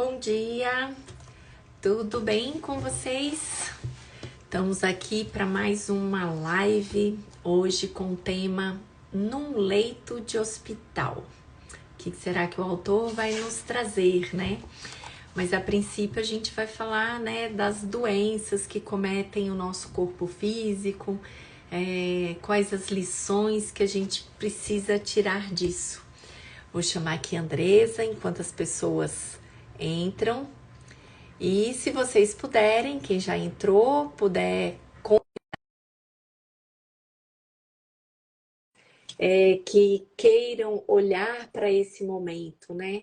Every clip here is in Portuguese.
Bom dia, tudo bem com vocês? Estamos aqui para mais uma live, hoje com o tema Num Leito de Hospital. O que será que o autor vai nos trazer, né? Mas a princípio a gente vai falar, né, das doenças que cometem o nosso corpo físico, quais as lições que a gente precisa tirar disso. Vou chamar aqui a Andresa enquanto as pessoas entram. E se vocês puderem, quem já entrou, puder que queiram olhar para esse momento, né?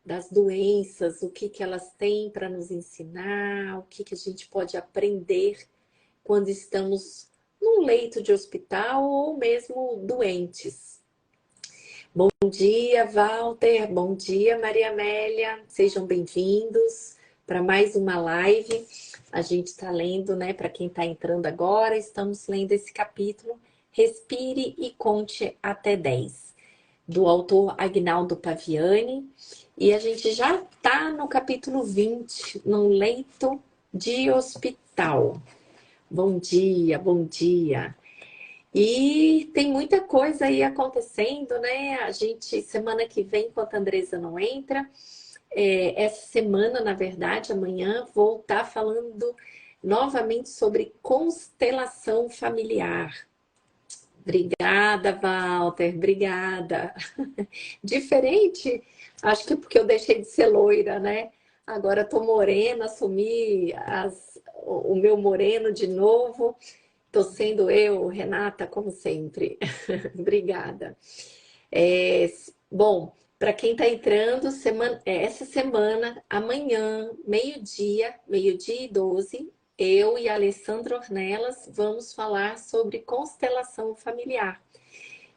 Das doenças, o que elas têm para nos ensinar, o que a gente pode aprender quando estamos num leito de hospital ou mesmo doentes. Bom dia, Walter. Bom dia, Maria Amélia. Sejam bem-vindos para mais uma live. A gente está lendo, né? Para quem está entrando agora, estamos lendo esse capítulo Respire e Conte até 10, do autor Agnaldo Paviani. E a gente já está no capítulo 20, num leito de hospital. Bom dia, bom dia. E tem muita coisa aí acontecendo, né? A gente, semana que vem, enquanto a Andresa não entra, essa semana, na verdade, amanhã, vou estar falando novamente sobre constelação familiar. Obrigada, Walter, obrigada. Diferente, acho que porque eu deixei de ser loira, né? Agora tô morena, assumi o meu moreno de novo. Tô sendo eu, Renata, como sempre. Obrigada. Bom, para quem está entrando, essa semana, amanhã, meio-dia e 12, eu e a Alessandra Ornelas vamos falar sobre constelação familiar.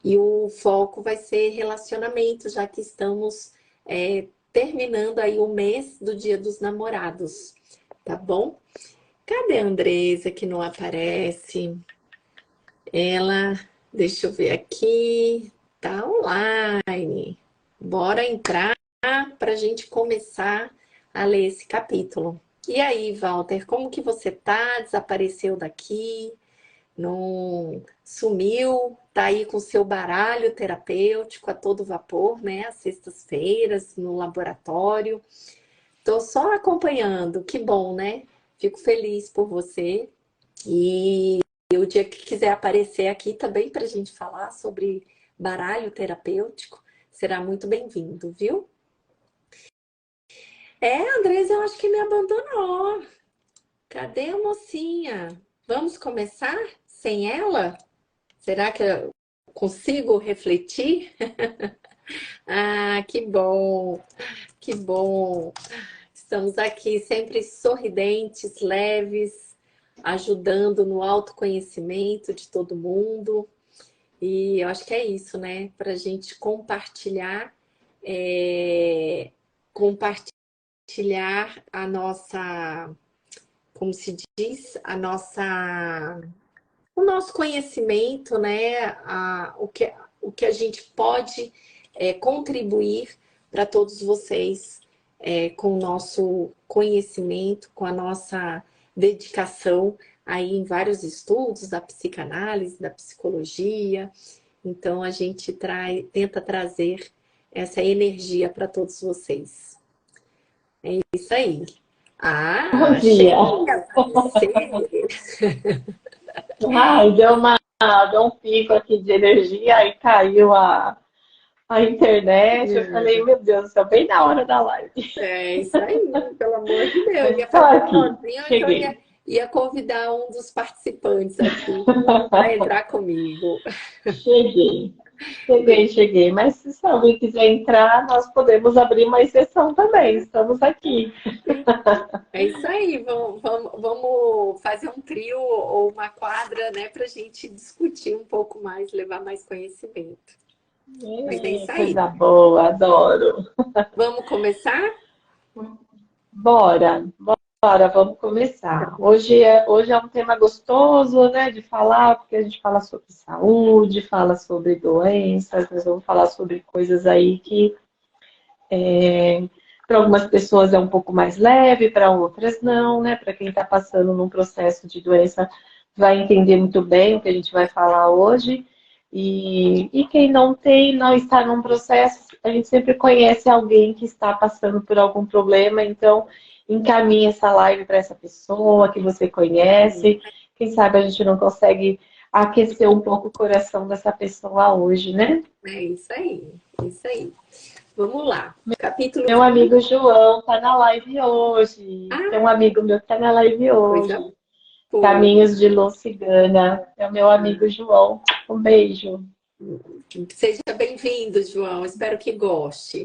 E o foco vai ser relacionamento, já que estamos terminando aí o mês do Dia dos Namorados, tá bom? Cadê a Andresa que não aparece? Ela, deixa eu ver aqui, tá online. Bora entrar para a gente começar a ler esse capítulo. E aí, Walter, como que você tá? Desapareceu daqui? Não sumiu? Tá aí com o seu baralho terapêutico a todo vapor, né? Às sextas-feiras, no laboratório. Tô só acompanhando, que bom, né? Fico feliz por você. E o dia que quiser aparecer aqui também para a gente falar sobre baralho terapêutico, será muito bem-vindo, viu? Andresa, eu acho que me abandonou. Cadê a mocinha? Vamos começar sem ela? Será que eu consigo refletir? Ah, que bom, que bom. Estamos aqui sempre sorridentes, leves, ajudando no autoconhecimento de todo mundo. E eu acho que é isso, né? Para a gente compartilhar a nossa, como se diz, o nosso conhecimento, né? O que a gente pode contribuir para todos vocês com o nosso conhecimento, com a nossa dedicação aí em vários estudos da psicanálise, da psicologia. Então, a gente tenta trazer essa energia para todos vocês. É isso aí. Bom Achei dia. que aparecer. Ai, deu um pico aqui de energia, aí caiu a internet. Eu falei, meu Deus do céu, bem na hora da live. É isso aí, pelo amor de Deus. Mas Ia tô fazer aqui, sozinho, ou então ia, cheguei. ia convidar um dos participantes aqui para entrar comigo. Cheguei, cheguei. Mas se alguém quiser entrar, nós podemos abrir uma exceção também. Estamos aqui. É isso aí, vamos fazer um trio ou uma quadra, né, para a gente discutir um pouco mais, levar mais conhecimento. Mas é isso aí. Coisa boa, adoro. Vamos começar? Bora, bora, vamos começar. Hoje é um tema gostoso, né, de falar, porque a gente fala sobre saúde, fala sobre doenças, nós vamos falar sobre coisas aí que Para algumas pessoas é um pouco mais leve, para outras não, né? Para quem está passando num processo de doença vai entender muito bem o que a gente vai falar hoje. E quem não tem, não está num processo, a gente sempre conhece alguém que está passando por algum problema, então encaminhe essa live para essa pessoa que você conhece. Quem sabe a gente não consegue aquecer um pouco o coração dessa pessoa hoje, né? É isso aí, é isso aí. Vamos lá. Capítulo Meu amigo João tá na live hoje. Tem um Ah, amigo meu que tá na live coisa hoje. boa. Caminhos de Luz Cigana. É o meu amigo João. Um beijo. Seja bem-vindo, João. Espero que goste.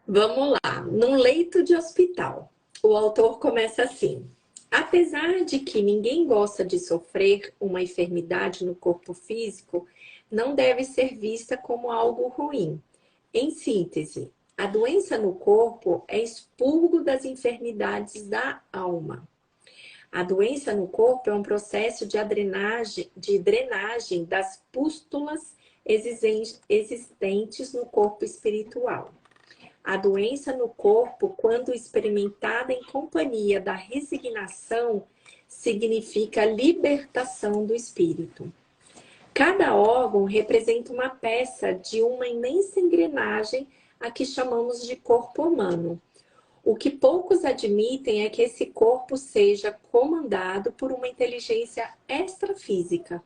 Vamos lá. Num leito de hospital, o autor começa assim. Apesar de que ninguém gosta de sofrer uma enfermidade no corpo físico, não deve ser vista como algo ruim. Em síntese, a doença no corpo é expurgo das enfermidades da alma. A doença no corpo é um processo de drenagem das pústulas existentes no corpo espiritual. A doença no corpo, quando experimentada em companhia da resignação, significa libertação do espírito. Cada órgão representa uma peça de uma imensa engrenagem a que chamamos de corpo humano. O que poucos admitem é que esse corpo seja comandado por uma inteligência extrafísica.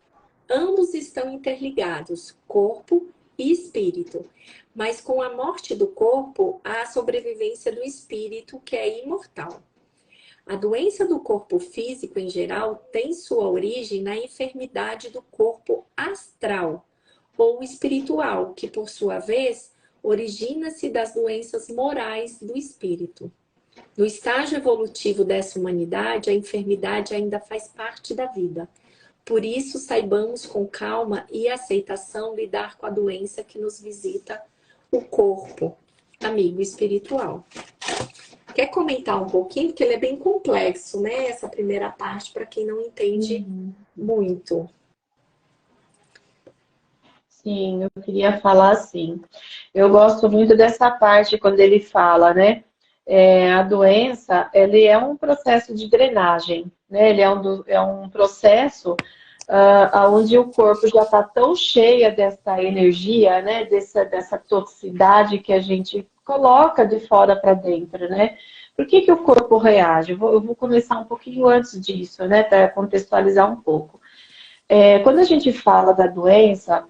Ambos estão interligados, corpo e espírito. Mas com a morte do corpo, há a sobrevivência do espírito, que é imortal. A doença do corpo físico, em geral, tem sua origem na enfermidade do corpo astral ou espiritual, que, por sua vez, origina-se das doenças morais do espírito. No estágio evolutivo dessa humanidade, a enfermidade ainda faz parte da vida. Por isso, saibamos com calma e aceitação lidar com a doença que nos visita, o corpo, amigo espiritual. Quer comentar um pouquinho? Porque ele é bem complexo, né? Essa primeira parte, para quem não entende muito. Sim, eu queria falar assim. Eu gosto muito dessa parte quando ele fala, né? A doença, ele é um processo de drenagem, né? Ele é um processo onde o corpo já está tão cheio dessa energia, né? Dessa toxicidade que a gente coloca de fora para dentro, né? Por que que o corpo reage? Eu vou começar um pouquinho antes disso, né? Para contextualizar um pouco. Quando a gente fala da doença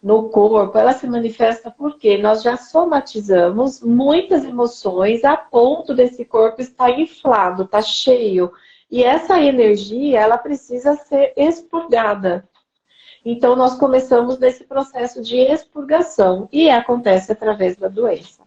no corpo, ela se manifesta porque nós já somatizamos muitas emoções a ponto desse corpo estar inflado, estar cheio. E essa energia, ela precisa ser expurgada. Então, nós começamos nesse processo de expurgação e acontece através da doença.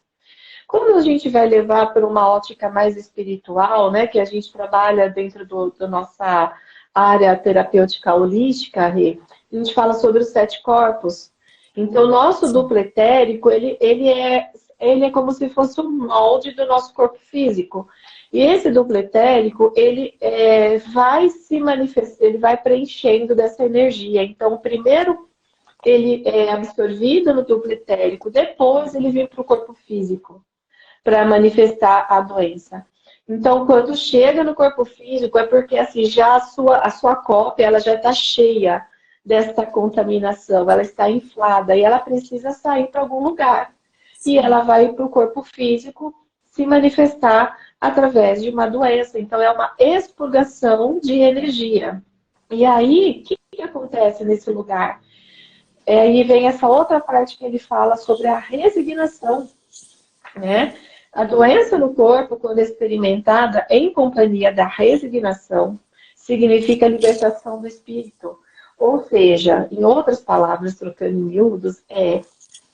Quando a gente vai levar para uma ótica mais espiritual, né, que a gente trabalha dentro da nossa área terapêutica holística, Rê, a gente fala sobre os 7 corpos. Então, o nosso duplo etérico, ele é como se fosse um molde do nosso corpo físico. E esse duplo etérico, ele vai se manifestar, ele vai preenchendo dessa energia. Então, primeiro ele é absorvido no duplo etérico, depois ele vem para o corpo físico para manifestar a doença. Então, quando chega no corpo físico, é porque assim, já a sua cópia ela já está cheia dessa contaminação, ela está inflada e ela precisa sair para algum lugar. E ela vai para o corpo físico se manifestar através de uma doença. Então, é uma expurgação de energia. E aí, o que acontece nesse lugar? Aí vem essa outra parte que ele fala sobre a resignação, né? A doença no corpo, quando experimentada em companhia da resignação, significa libertação do espírito. Ou seja, em outras palavras, trocando em miúdos, é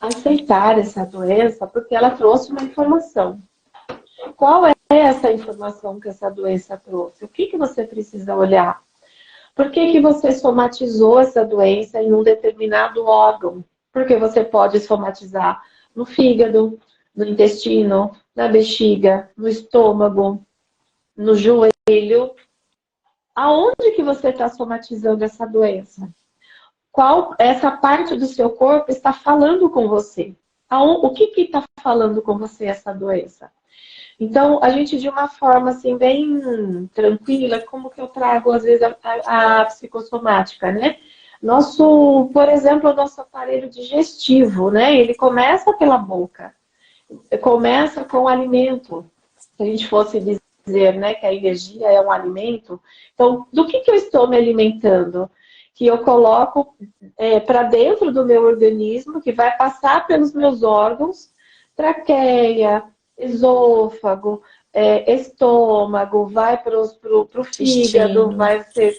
aceitar essa doença porque ela trouxe uma informação. Qual é essa informação que essa doença trouxe? O que você precisa olhar? Por que você somatizou essa doença em um determinado órgão? Porque você pode somatizar no fígado, no intestino, na bexiga, no estômago, no joelho. Aonde que você está somatizando essa doença? Qual essa parte do seu corpo está falando com você? O que está falando com você essa doença? Então, a gente, de uma forma assim, bem tranquila, como que eu trago, às vezes, a psicossomática, né? Nosso, por exemplo, o nosso aparelho digestivo, né? Ele começa pela boca, começa com o alimento. Se a gente fosse dizer, né, que a energia é um alimento, então, do que eu estou me alimentando? Que eu coloco para dentro do meu organismo, que vai passar pelos meus órgãos, traqueia, esôfago, estômago, vai para o fígado, Intestino. vai ser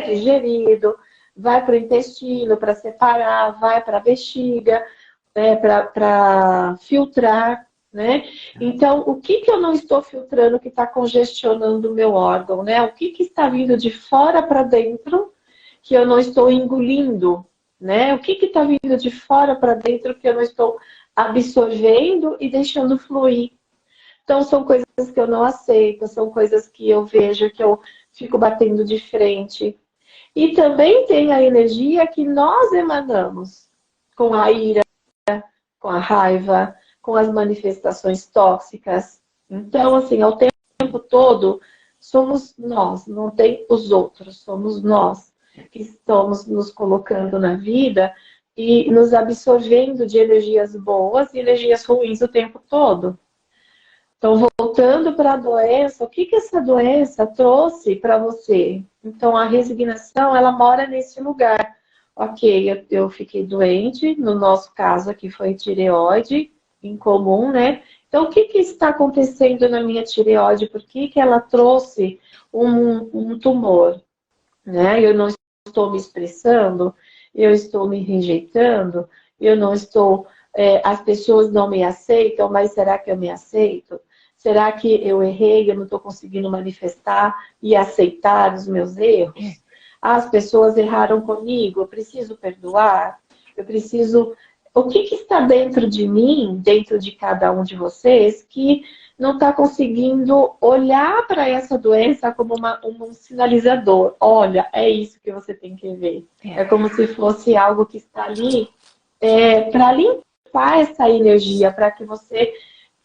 digerido, vai para o intestino para separar, vai para a bexiga, para filtrar, né? Então, o que eu não estou filtrando que está congestionando o meu órgão, né? O que está vindo de fora para dentro que eu não estou engolindo, né? O que está vindo de fora para dentro que eu não estou absorvendo e deixando fluir. Então, são coisas que eu não aceito, são coisas que eu vejo que eu fico batendo de frente. E também tem a energia que nós emanamos com a ira, com a raiva, com as manifestações tóxicas. Então, assim, ao tempo todo, somos nós, não tem os outros, somos nós que estamos nos colocando na vida e nos absorvendo de energias boas e energias ruins o tempo todo. Então, voltando para a doença, o que essa doença trouxe para você? Então, a resignação, ela mora nesse lugar. Ok, eu fiquei doente, no nosso caso aqui foi tireoide, em comum, né? Então, o que está acontecendo na minha tireoide? Por que ela trouxe um tumor? Né? Eu não estou me expressando, eu estou me rejeitando, eu não estou... as pessoas não me aceitam, mas será que eu me aceito? Será que eu errei, eu não estou conseguindo manifestar e aceitar os meus erros? As pessoas erraram comigo, eu preciso perdoar, eu preciso... O que está dentro de mim, dentro de cada um de vocês, que não está conseguindo olhar para essa doença como um sinalizador? Olha, é isso que você tem que ver. É como se fosse algo que está ali para limpar essa energia, para que você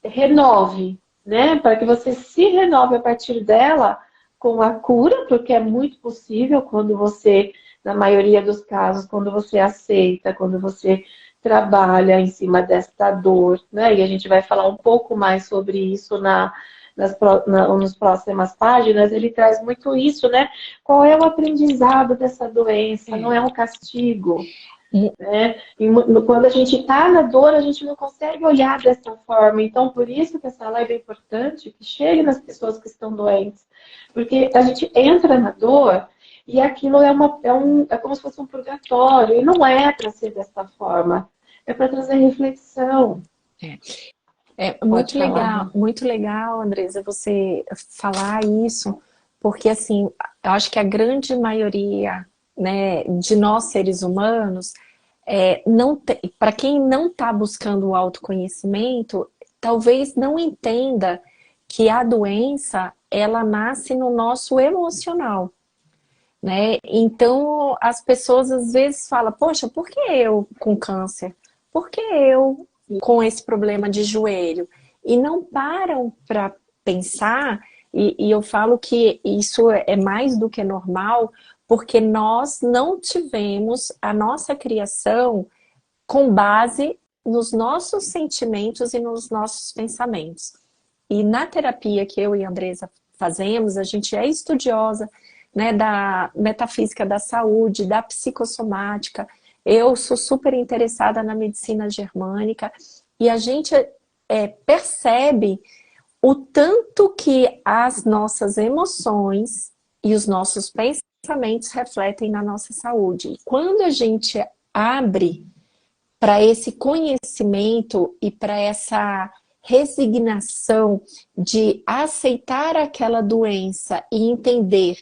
renove, né? Para que você se renove a partir dela com a cura, porque é muito possível quando você, na maioria dos casos, quando você aceita, quando você trabalha em cima desta dor, né? E a gente vai falar um pouco mais sobre isso nas próximas páginas. Ele traz muito isso, né? Qual é o aprendizado dessa doença? Não é um castigo. Né? Quando a gente está na dor, a gente não consegue olhar dessa forma. Então, por isso que essa live é importante, que chegue nas pessoas que estão doentes. Porque a gente entra na dor e aquilo é como se fosse um purgatório. E não é para ser dessa forma. É para trazer reflexão. É Pode falar. muito legal, Andresa, você falar isso, porque assim, eu acho que a grande maioria, né, de nós seres humanos, para quem não está buscando o autoconhecimento, talvez não entenda que a doença, ela nasce no nosso emocional, né? Então, as pessoas às vezes falam, poxa, por que eu com câncer? Por que eu com esse problema de joelho? E não param para pensar, e eu falo que isso é mais do que normal, porque nós não tivemos a nossa criação com base nos nossos sentimentos e nos nossos pensamentos. E na terapia que eu e a Andresa fazemos, a gente é estudiosa, né, da metafísica da saúde, da psicossomática. Eu sou super interessada na medicina germânica e a gente percebe o tanto que as nossas emoções e os nossos pensamentos refletem na nossa saúde. E quando a gente abre para esse conhecimento e para essa resignação de aceitar aquela doença e entender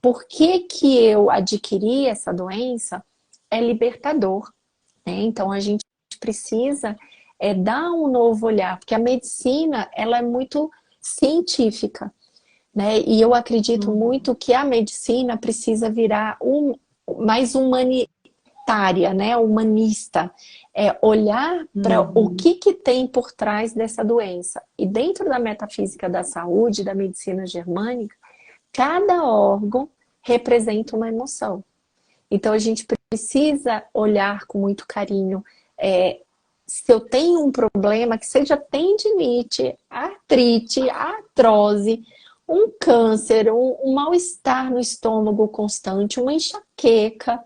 por que eu adquiri essa doença, é libertador, né? Então a gente precisa dar um novo olhar, porque a medicina ela é muito científica, né? E eu acredito muito que a medicina precisa virar mais humanitária, né? Humanista. É olhar para o que tem por trás dessa doença. E dentro da metafísica da saúde, da medicina germânica, cada órgão representa uma emoção. Então a gente precisa olhar com muito carinho. Se eu tenho um problema, que seja tendinite, artrite, artrose, um câncer, um mal-estar no estômago constante, uma enxaqueca,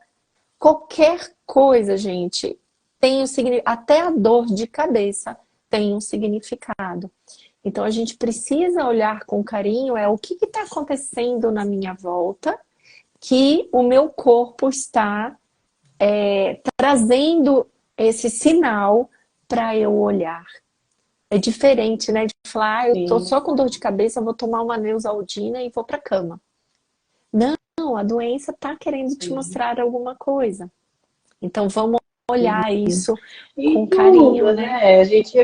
qualquer coisa, gente, tem um significado. Até a dor de cabeça tem um significado. Então a gente precisa olhar com carinho o que está acontecendo na minha volta, que o meu corpo está trazendo esse sinal para eu olhar. É diferente, né? De falar, eu tô só com dor de cabeça, eu vou tomar uma Neosaldina e vou para cama. Não, a doença está querendo te mostrar alguma coisa. Então vamos olhar isso com carinho, né? A gente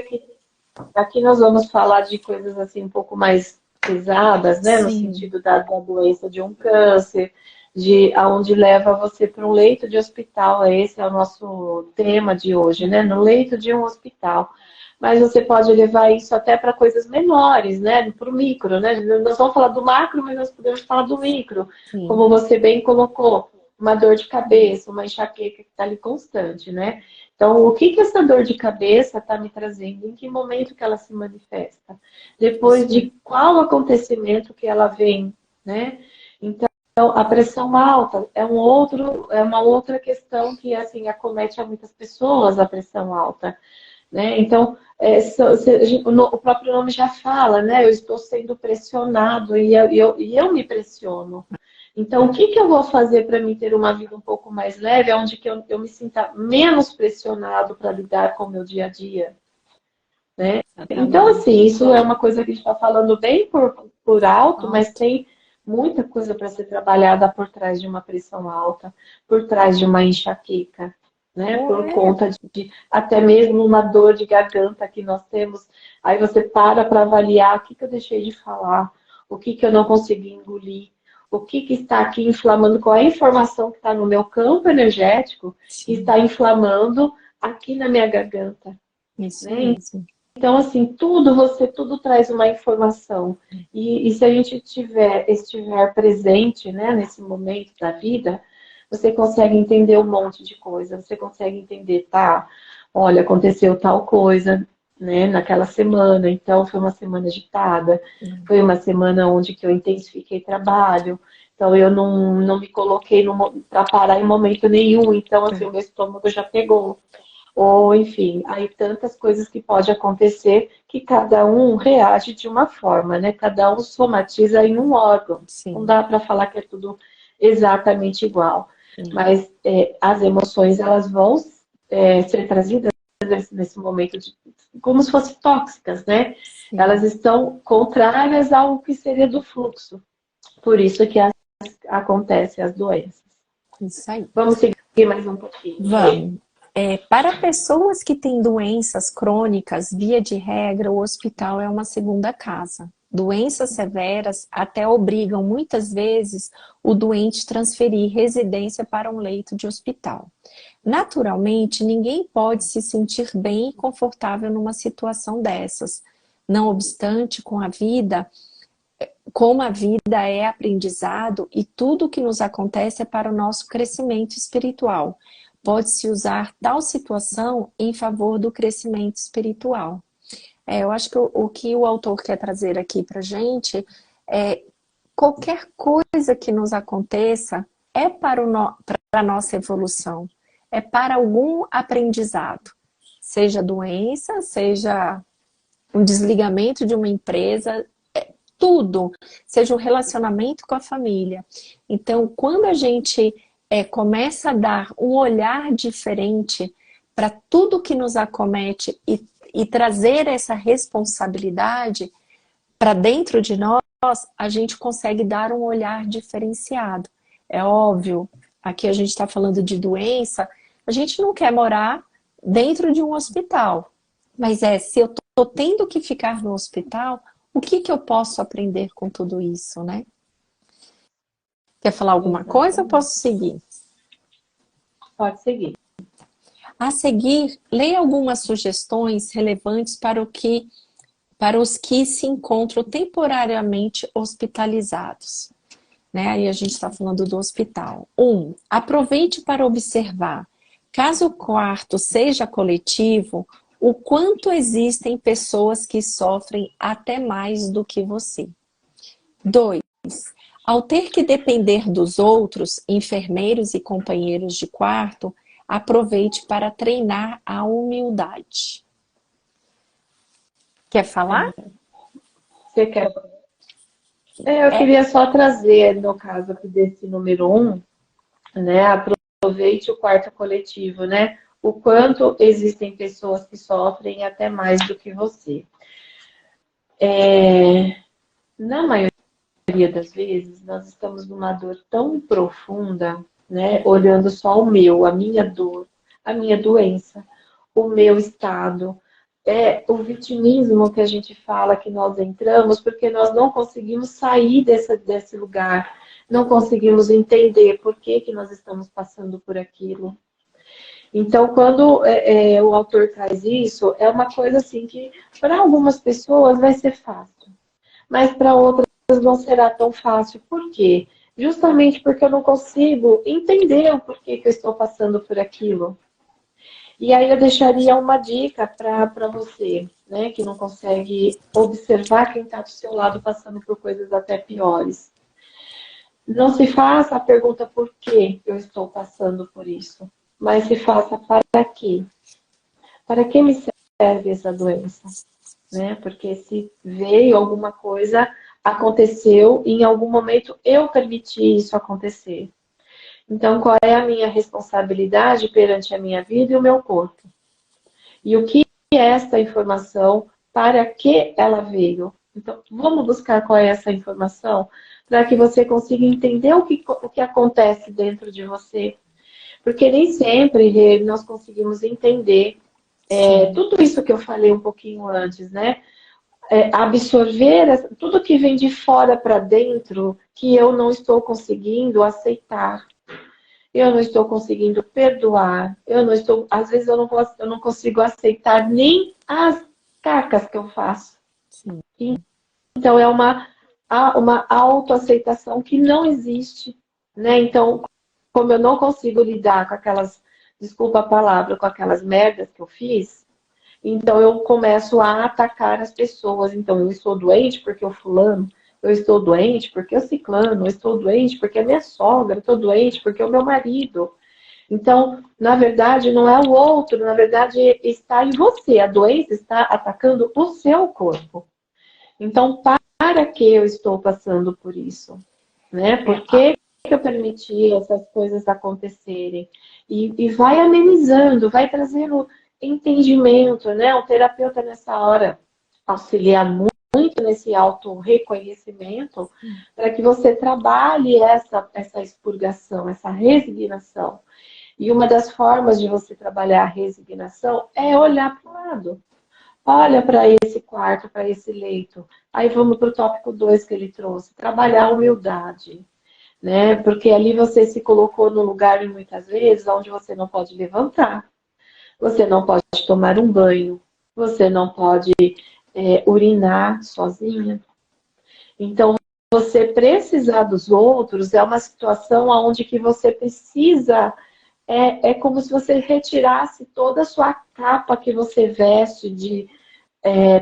aqui nós vamos falar de coisas assim um pouco mais pesadas, né? No sentido da doença de um câncer, de aonde leva você para um leito de hospital. Esse é o nosso tema de hoje, né? No leito de um hospital. Mas você pode levar isso até para coisas menores, né? Para o micro, né? Nós vamos falar do macro, mas nós podemos falar do micro. Como você bem colocou, uma dor de cabeça, uma enxaqueca que está ali constante, né? Então, o que essa dor de cabeça está me trazendo? Em que momento que ela se manifesta? Depois de qual acontecimento que ela vem, né? Então, a pressão alta é uma outra questão que, assim, acomete a muitas pessoas, a pressão alta, né? Então, o próprio nome já fala, né? Eu estou sendo pressionado e eu me pressiono. Então, o que eu vou fazer para mim ter uma vida um pouco mais leve, onde que eu me sinta menos pressionado para lidar com o meu dia a dia, né? Então, assim, isso é uma coisa que a gente está falando bem por alto, mas tem muita coisa para ser trabalhada por trás de uma pressão alta, por trás de uma enxaqueca, né? Por conta de até mesmo uma dor de garganta que nós temos. Aí você para avaliar o que eu deixei de falar, o que eu não consegui engolir, o que está aqui inflamando, qual é a informação que está no meu campo energético que está inflamando aqui na minha garganta. Isso né? mesmo. Então, assim, tudo traz uma informação. E se a gente estiver presente, né, nesse momento da vida, você consegue entender um monte de coisa. Você consegue entender, tá, olha, aconteceu tal coisa, né, naquela semana. Então, foi uma semana agitada. Foi uma semana onde que eu intensifiquei trabalho. Então, eu não me coloquei para parar em momento nenhum. Então, assim, o meu estômago já pegou. Ou, enfim, aí tantas coisas que pode acontecer que cada um reage de uma forma, né? Cada um somatiza em um órgão. Não dá para falar que é tudo exatamente igual. Mas as emoções, elas vão ser trazidas nesse momento como se fossem tóxicas, né? Elas estão contrárias ao que seria do fluxo. Por isso que acontecem as doenças. Isso aí. Vamos seguir mais um pouquinho. Vamos. Para pessoas que têm doenças crônicas, via de regra, o hospital é uma segunda casa. Doenças severas até obrigam, muitas vezes, o doente transferir residência para um leito de hospital. Naturalmente, ninguém pode se sentir bem e confortável numa situação dessas. Não obstante, como a vida é aprendizado e tudo o que nos acontece é para o nosso crescimento espiritual. Pode-se usar tal situação em favor do crescimento espiritual. Eu acho que o que o autor quer trazer aqui para a gente é qualquer coisa que nos aconteça é para a nossa evolução, é para algum aprendizado. Seja doença, seja um desligamento de uma empresa, tudo, seja um relacionamento com a família. Então, quando a gente começa a dar um olhar diferente para tudo que nos acomete e trazer essa responsabilidade para dentro de nós, a gente consegue dar um olhar diferenciado. É óbvio, aqui a gente está falando de doença, a gente não quer morar dentro de um hospital. Mas se eu estou tendo que ficar no hospital, o que eu posso aprender com tudo isso, né? Quer falar alguma coisa ou posso seguir? Pode seguir. A seguir, leia algumas sugestões relevantes para os que se encontram temporariamente hospitalizados. Né? Aí a gente está falando do hospital. 1. Aproveite para observar, caso o quarto seja coletivo, o quanto existem pessoas que sofrem até mais do que você. 2. Ao ter que depender dos outros, enfermeiros e companheiros de quarto, aproveite para treinar a humildade. Quer falar? Você quer? Eu queria só trazer, no caso aqui desse número 1, né? Aproveite o quarto coletivo, né? O quanto existem pessoas que sofrem até mais do que você. Na maioria das vezes, nós estamos numa dor tão profunda, né? Olhando só o meu, a minha dor, a minha doença, o meu estado. É o vitimismo que a gente fala que nós entramos porque nós não conseguimos sair desse lugar, não conseguimos entender por que nós estamos passando por aquilo. Então, quando o autor traz isso, é uma coisa assim que para algumas pessoas vai ser fácil, mas para outras não será tão fácil. Por quê? Justamente porque eu não consigo entender o porquê que eu estou passando por aquilo. E aí eu deixaria uma dica para você, né, que não consegue observar quem está do seu lado passando por coisas até piores. Não se faça a pergunta por que eu estou passando por isso, mas se faça para quê? Para que me serve essa doença? Né? Porque se veio alguma coisa, aconteceu, e em algum momento eu permiti isso acontecer. Então, qual é a minha responsabilidade perante a minha vida e o meu corpo? E o que é essa informação? Para que ela veio? Então, vamos buscar qual é essa informação para que você consiga entender o que acontece dentro de você. Porque nem sempre nós conseguimos entender tudo isso que eu falei um pouquinho antes, né? Absorver tudo que vem de fora para dentro que eu não estou conseguindo aceitar. Eu não estou conseguindo perdoar. Às vezes eu não consigo aceitar nem as cacas que eu faço. Sim. Então é uma autoaceitação que não existe, né? Então, como eu não consigo lidar com aquelas, desculpa a palavra, com aquelas merdas que eu fiz, então eu começo a atacar as pessoas. Então eu estou doente porque o fulano, eu estou doente porque o ciclano, eu estou doente porque a minha sogra, eu estou doente porque o meu marido. Então, na verdade, não é o outro, na verdade está em você. A doença está atacando o seu corpo. Então, para que eu estou passando por isso? Né? Por que eu permiti essas coisas acontecerem? E vai amenizando, vai trazendo entendimento, né? O terapeuta nessa hora auxilia muito nesse auto-reconhecimento para que você trabalhe essa expurgação, essa resignação. E uma das formas de você trabalhar a resignação é olhar para o lado. Olha para esse quarto, para esse leito. Aí vamos para o tópico 2 que ele trouxe, trabalhar a humildade. Né? Porque ali você se colocou no lugar, muitas vezes, onde você não pode levantar, você não pode tomar um banho, você não pode urinar sozinha. Então, você precisar dos outros é uma situação onde que você precisa, é como se você retirasse toda a sua capa que você veste de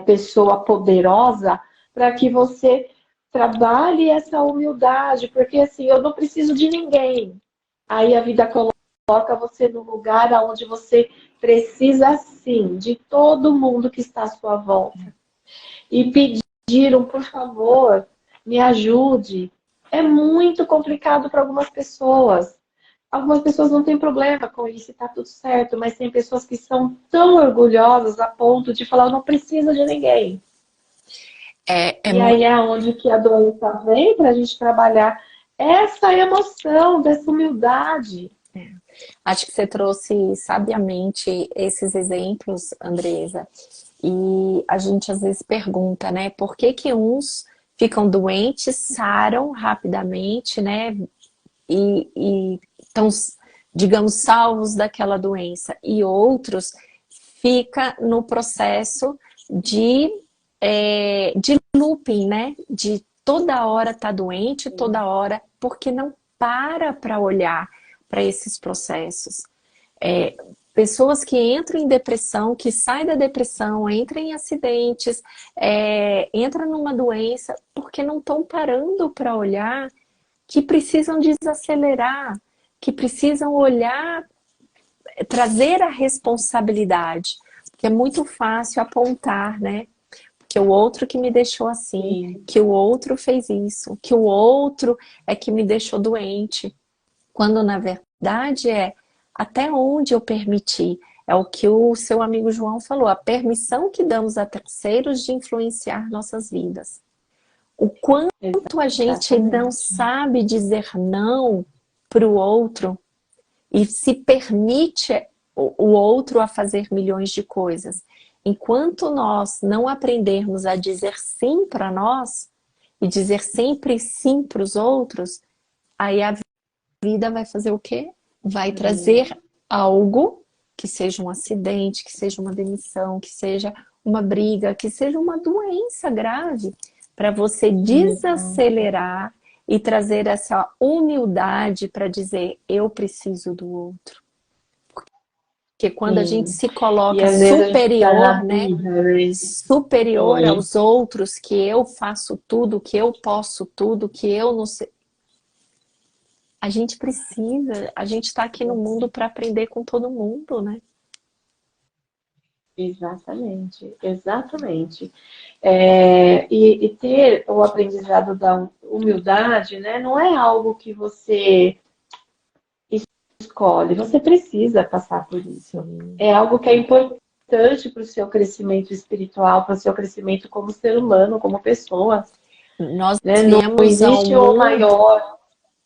pessoa poderosa para que você trabalhe essa humildade, porque assim, eu não preciso de ninguém. Aí a vida coloca você no lugar onde você precisa sim de todo mundo que está à sua volta. E pediram, por favor, me ajude. É muito complicado para algumas pessoas. Algumas pessoas não têm problema com isso, está tudo certo, mas tem pessoas que são tão orgulhosas a ponto de falar, eu não preciso de ninguém. E aí é onde que a doença vem para a gente trabalhar essa emoção, dessa humildade. Acho que você trouxe sabiamente esses exemplos, Andresa. E a gente às vezes pergunta, né? Por que que uns ficam doentes, saram rapidamente, né? E estão digamos, salvos daquela doença, e outros fica no processo de looping, né? De toda hora tá doente, toda hora, porque não para olhar para esses processos. Pessoas que entram em depressão, que saem da depressão, entram em acidentes, entram numa doença, porque não estão parando para olhar que precisam desacelerar, que precisam olhar, trazer a responsabilidade. Porque é muito fácil apontar, né? Que o outro que me deixou assim, Sim. que o outro fez isso, que o outro é que me deixou doente. Quando na verdade até onde eu permiti. É o que o seu amigo João falou, a permissão que damos a terceiros de influenciar nossas vidas. O quanto a gente não sabe dizer não para o outro e se permite o outro a fazer milhões de coisas. Enquanto nós não aprendermos a dizer sim para nós e dizer sempre sim para os outros, aí a vida vai fazer o quê? Vai trazer algo que seja um acidente, que seja uma demissão, que seja uma briga, que seja uma doença grave, para você desacelerar e trazer essa humildade para dizer eu preciso do outro. Porque quando a gente se coloca superior, né? Superior aos outros, que eu faço tudo, que eu posso tudo, que eu não sei. A gente precisa, a gente está aqui no mundo para aprender com todo mundo, né? Exatamente, exatamente. E ter o aprendizado da humildade, né, não é algo que você escolhe, você precisa passar por isso. É algo que é importante para o seu crescimento espiritual, para o seu crescimento como ser humano, como pessoa. Nós Né? Não viemos ao existe o mundo... maior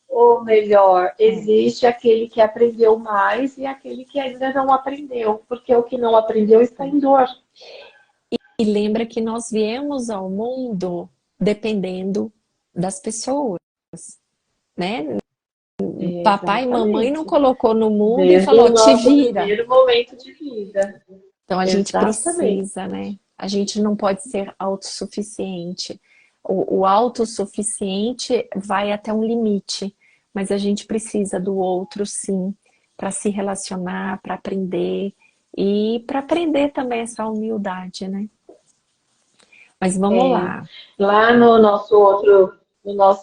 ou melhor, existe aquele que aprendeu mais e aquele que ainda não aprendeu, porque o que não aprendeu está em dor. E lembra que nós viemos ao mundo dependendo das pessoas, né? Papai e mamãe não colocou no mundo e Desde falou, o te nosso vira. primeiro momento de vida. Então a gente Exatamente. precisa, né? A gente não pode ser autossuficiente. O autossuficiente vai até um limite, mas a gente precisa do outro, sim, para se relacionar, para aprender e para aprender também essa humildade, né? Mas vamos lá. Lá no nosso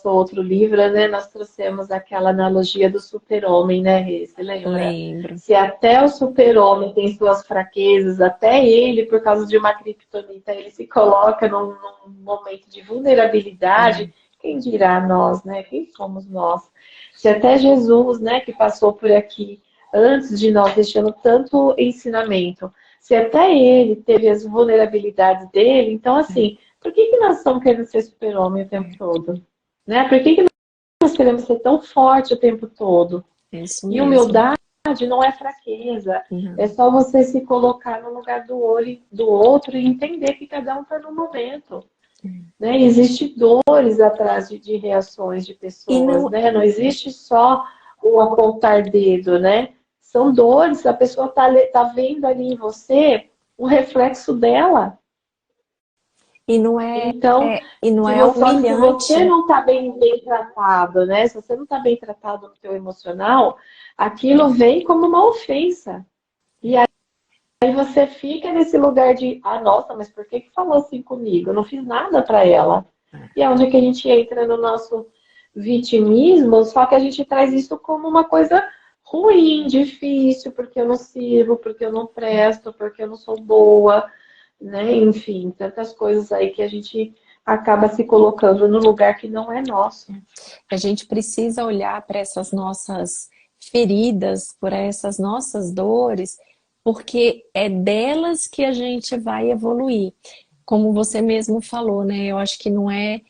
outro livro, né, nós trouxemos aquela analogia do super-homem, né, Rê? Você lembra? Lembro. Se até o super-homem tem suas fraquezas, até ele, por causa de uma criptonita, ele se coloca num momento de vulnerabilidade, quem dirá nós, né? Quem somos nós? Se até Jesus, né, que passou por aqui antes de nós, deixando tanto ensinamento, se até ele teve as vulnerabilidades dele, então assim, por que nós estamos querendo ser super-homem o tempo todo? Né? Por que nós queremos ser tão forte o tempo todo? Isso E mesmo. humildade não é fraqueza. É só você se colocar no lugar do olho do outro e entender que cada um está no momento. Né? Existem dores atrás de reações de pessoas, né? Não existe só o apontar dedo, né? São dores, a pessoa tá vendo ali em você o reflexo dela. E não é, então, só que se humilhante. você não está bem tratado, né? Se você não está bem tratado no teu emocional, aquilo vem como uma ofensa. E aí você fica nesse lugar de, nossa, mas por que falou assim comigo? Eu não fiz nada para ela. E é onde que a gente entra no nosso vitimismo, só que a gente traz isso como uma coisa ruim, difícil, porque eu não sirvo, porque eu não presto, porque eu não sou boa, né? Enfim, tantas coisas aí que a gente acaba se colocando no lugar que não é nosso. A gente precisa olhar para essas nossas feridas, por essas nossas dores, porque é delas que a gente vai evoluir. Como você mesmo falou, né? Eu acho que não é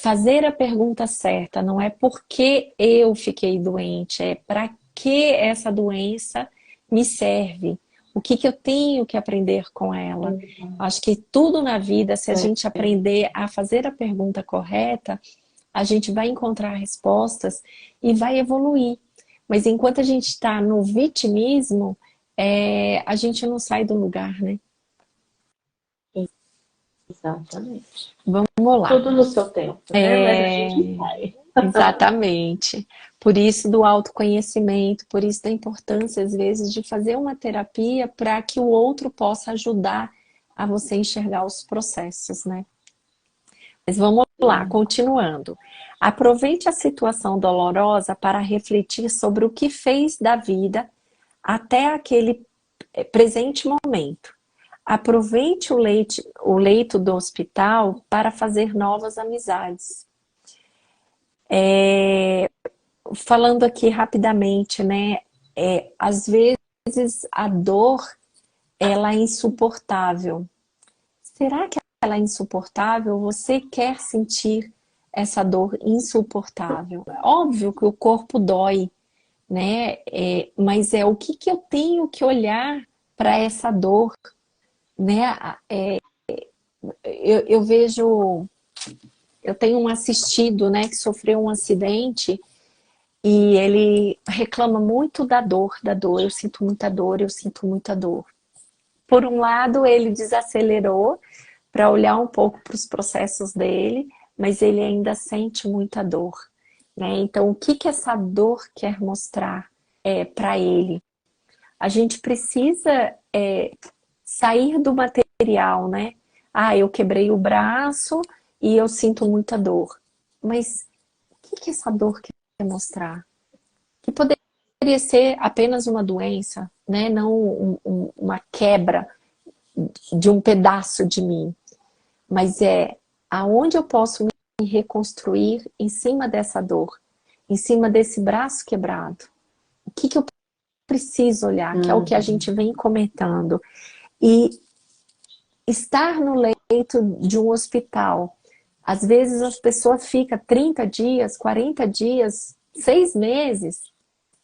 fazer a pergunta certa, não é porque eu fiquei doente, é para que essa doença me serve. O que eu tenho que aprender com ela? Acho que tudo na vida, se a gente aprender a fazer a pergunta correta, a gente vai encontrar respostas e vai evoluir. Mas enquanto a gente está no vitimismo, a gente não sai do lugar, né? Exatamente. Vamos lá. Tudo no seu tempo, né? Mas a gente vai. Exatamente. Por isso do autoconhecimento, por isso da importância, às vezes, de fazer uma terapia para que o outro possa ajudar a você enxergar os processos, né? Mas vamos lá, continuando. Aproveite a situação dolorosa para refletir sobre o que fez da vida até aquele presente momento. Aproveite o leito do hospital para fazer novas amizades. Falando aqui rapidamente, né? Às vezes a dor, ela é insuportável. Será que ela é insuportável? Você quer sentir essa dor insuportável? Óbvio que o corpo dói, né? Mas o que eu tenho que olhar para essa dor, né? Eu vejo, eu tenho um assistido, né, que sofreu um acidente e ele reclama muito da dor, eu sinto muita dor, eu sinto muita dor. Por um lado, ele desacelerou para olhar um pouco para os processos dele, mas ele ainda sente muita dor, né? Então, o que essa dor quer mostrar para ele? A gente precisa sair do material, né? Ah, eu quebrei o braço e eu sinto muita dor. Mas o que essa dor quer mostrar? Que poderia ser apenas uma doença, né? Não uma quebra de um pedaço de mim. Mas aonde eu posso me reconstruir em cima dessa dor, em cima desse braço quebrado. O que eu preciso olhar, que é o que a gente vem comentando. E estar no leito de um hospital, às vezes as pessoas ficam 30 dias, 40 dias, 6 meses.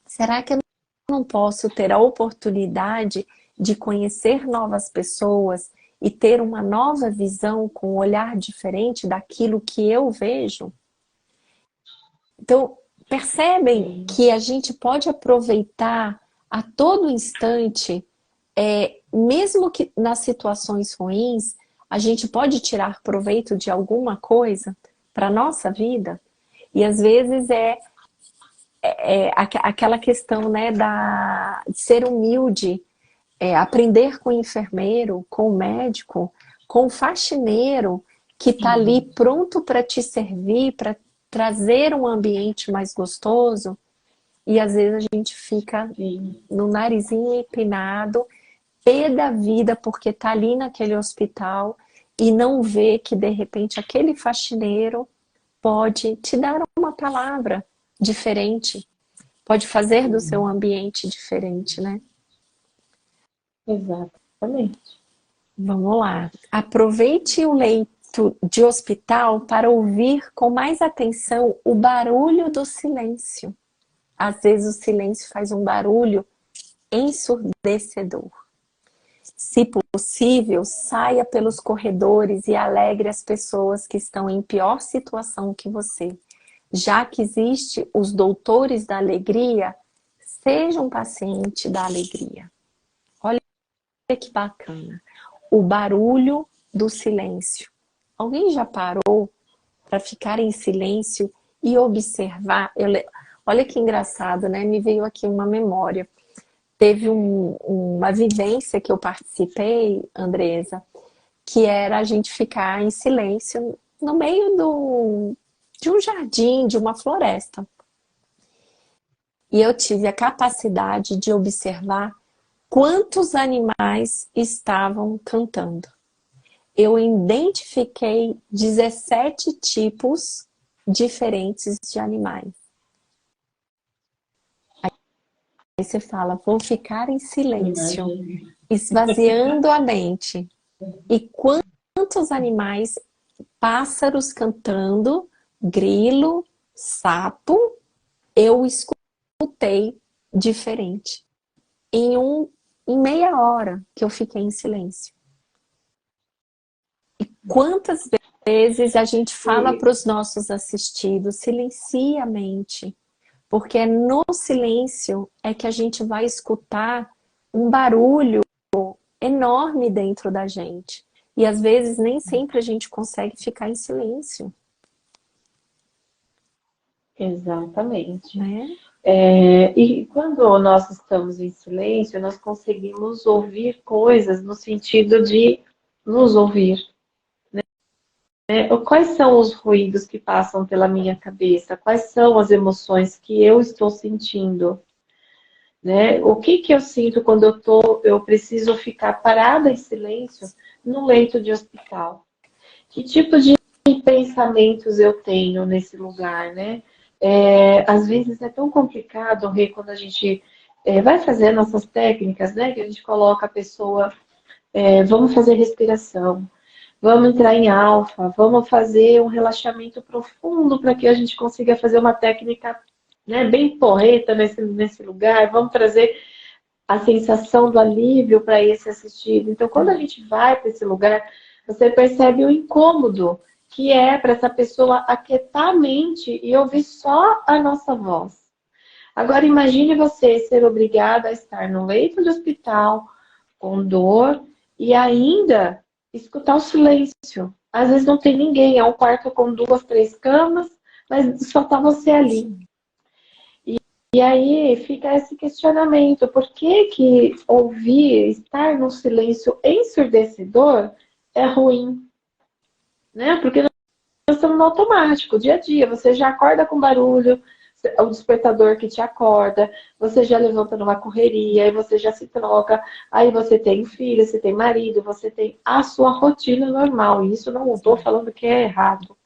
Será que eu não posso ter a oportunidade de conhecer novas pessoas e ter uma nova visão com um olhar diferente daquilo que eu vejo? Então, percebem que a gente pode aproveitar a todo instante, mesmo que nas situações ruins, a gente pode tirar proveito de alguma coisa para a nossa vida? E às vezes aquela questão, né, de ser humilde, aprender com o enfermeiro, com o médico, com o faxineiro que está ali pronto para te servir, para trazer um ambiente mais gostoso. E às vezes a gente fica no narizinho empinado, pé da vida, porque está ali naquele hospital e não vê que de repente aquele faxineiro pode te dar uma palavra diferente, pode fazer do seu ambiente diferente, né? Exatamente. Vamos lá. Aproveite o leito de hospital para ouvir com mais atenção o barulho do silêncio. Às vezes o silêncio faz um barulho ensurdecedor. Se possível, saia pelos corredores e alegre as pessoas que estão em pior situação que você. Já que existe os doutores da alegria, seja um paciente da alegria. Olha que bacana. O barulho do silêncio. Alguém já parou para ficar em silêncio e observar? Olha que engraçado, né? Me veio aqui uma memória. Teve uma vivência que eu participei, Andresa, que era a gente ficar em silêncio no meio de um jardim, de uma floresta. E eu tive a capacidade de observar quantos animais estavam cantando. Eu identifiquei 17 tipos diferentes de animais. Aí você fala, vou ficar em silêncio, esvaziando a mente. E quantos animais, pássaros cantando, grilo, sapo, eu escutei diferente. Em meia hora que eu fiquei em silêncio. E quantas vezes a gente fala para os nossos assistidos, silencia a mente. Porque é no silêncio é que a gente vai escutar um barulho enorme dentro da gente. E às vezes nem sempre a gente consegue ficar em silêncio, Exatamente. né? E quando nós estamos em silêncio, nós conseguimos ouvir coisas no sentido de nos ouvir. Quais são os ruídos que passam pela minha cabeça? Quais são as emoções que eu estou sentindo? Né? O que que eu sinto quando eu preciso ficar parada em silêncio no leito de hospital? Que tipo de pensamentos eu tenho nesse lugar, né? Às vezes é tão complicado, Rê, quando a gente vai fazer nossas técnicas, né? Que a gente coloca a pessoa, vamos fazer respiração, vamos entrar em alfa, vamos fazer um relaxamento profundo para que a gente consiga fazer uma técnica, né, bem porreta nesse lugar, vamos trazer a sensação do alívio para esse assistido. Então, quando a gente vai para esse lugar, você percebe o incômodo que é para essa pessoa aquietar a mente e ouvir só a nossa voz. Agora, imagine você ser obrigada a estar no leito de hospital, com dor, e ainda escutar o silêncio. Às vezes não tem ninguém, é um quarto com 2, 3 camas, mas só está você ali. E aí fica esse questionamento, por que que ouvir, estar num silêncio ensurdecedor é ruim? Né? Porque nós estamos no automático, dia a dia, você já acorda com barulho, o despertador que te acorda, você já levanta numa correria, aí você já se troca, aí você tem filho, você tem marido, você tem a sua rotina normal. E isso não estou falando que é errado,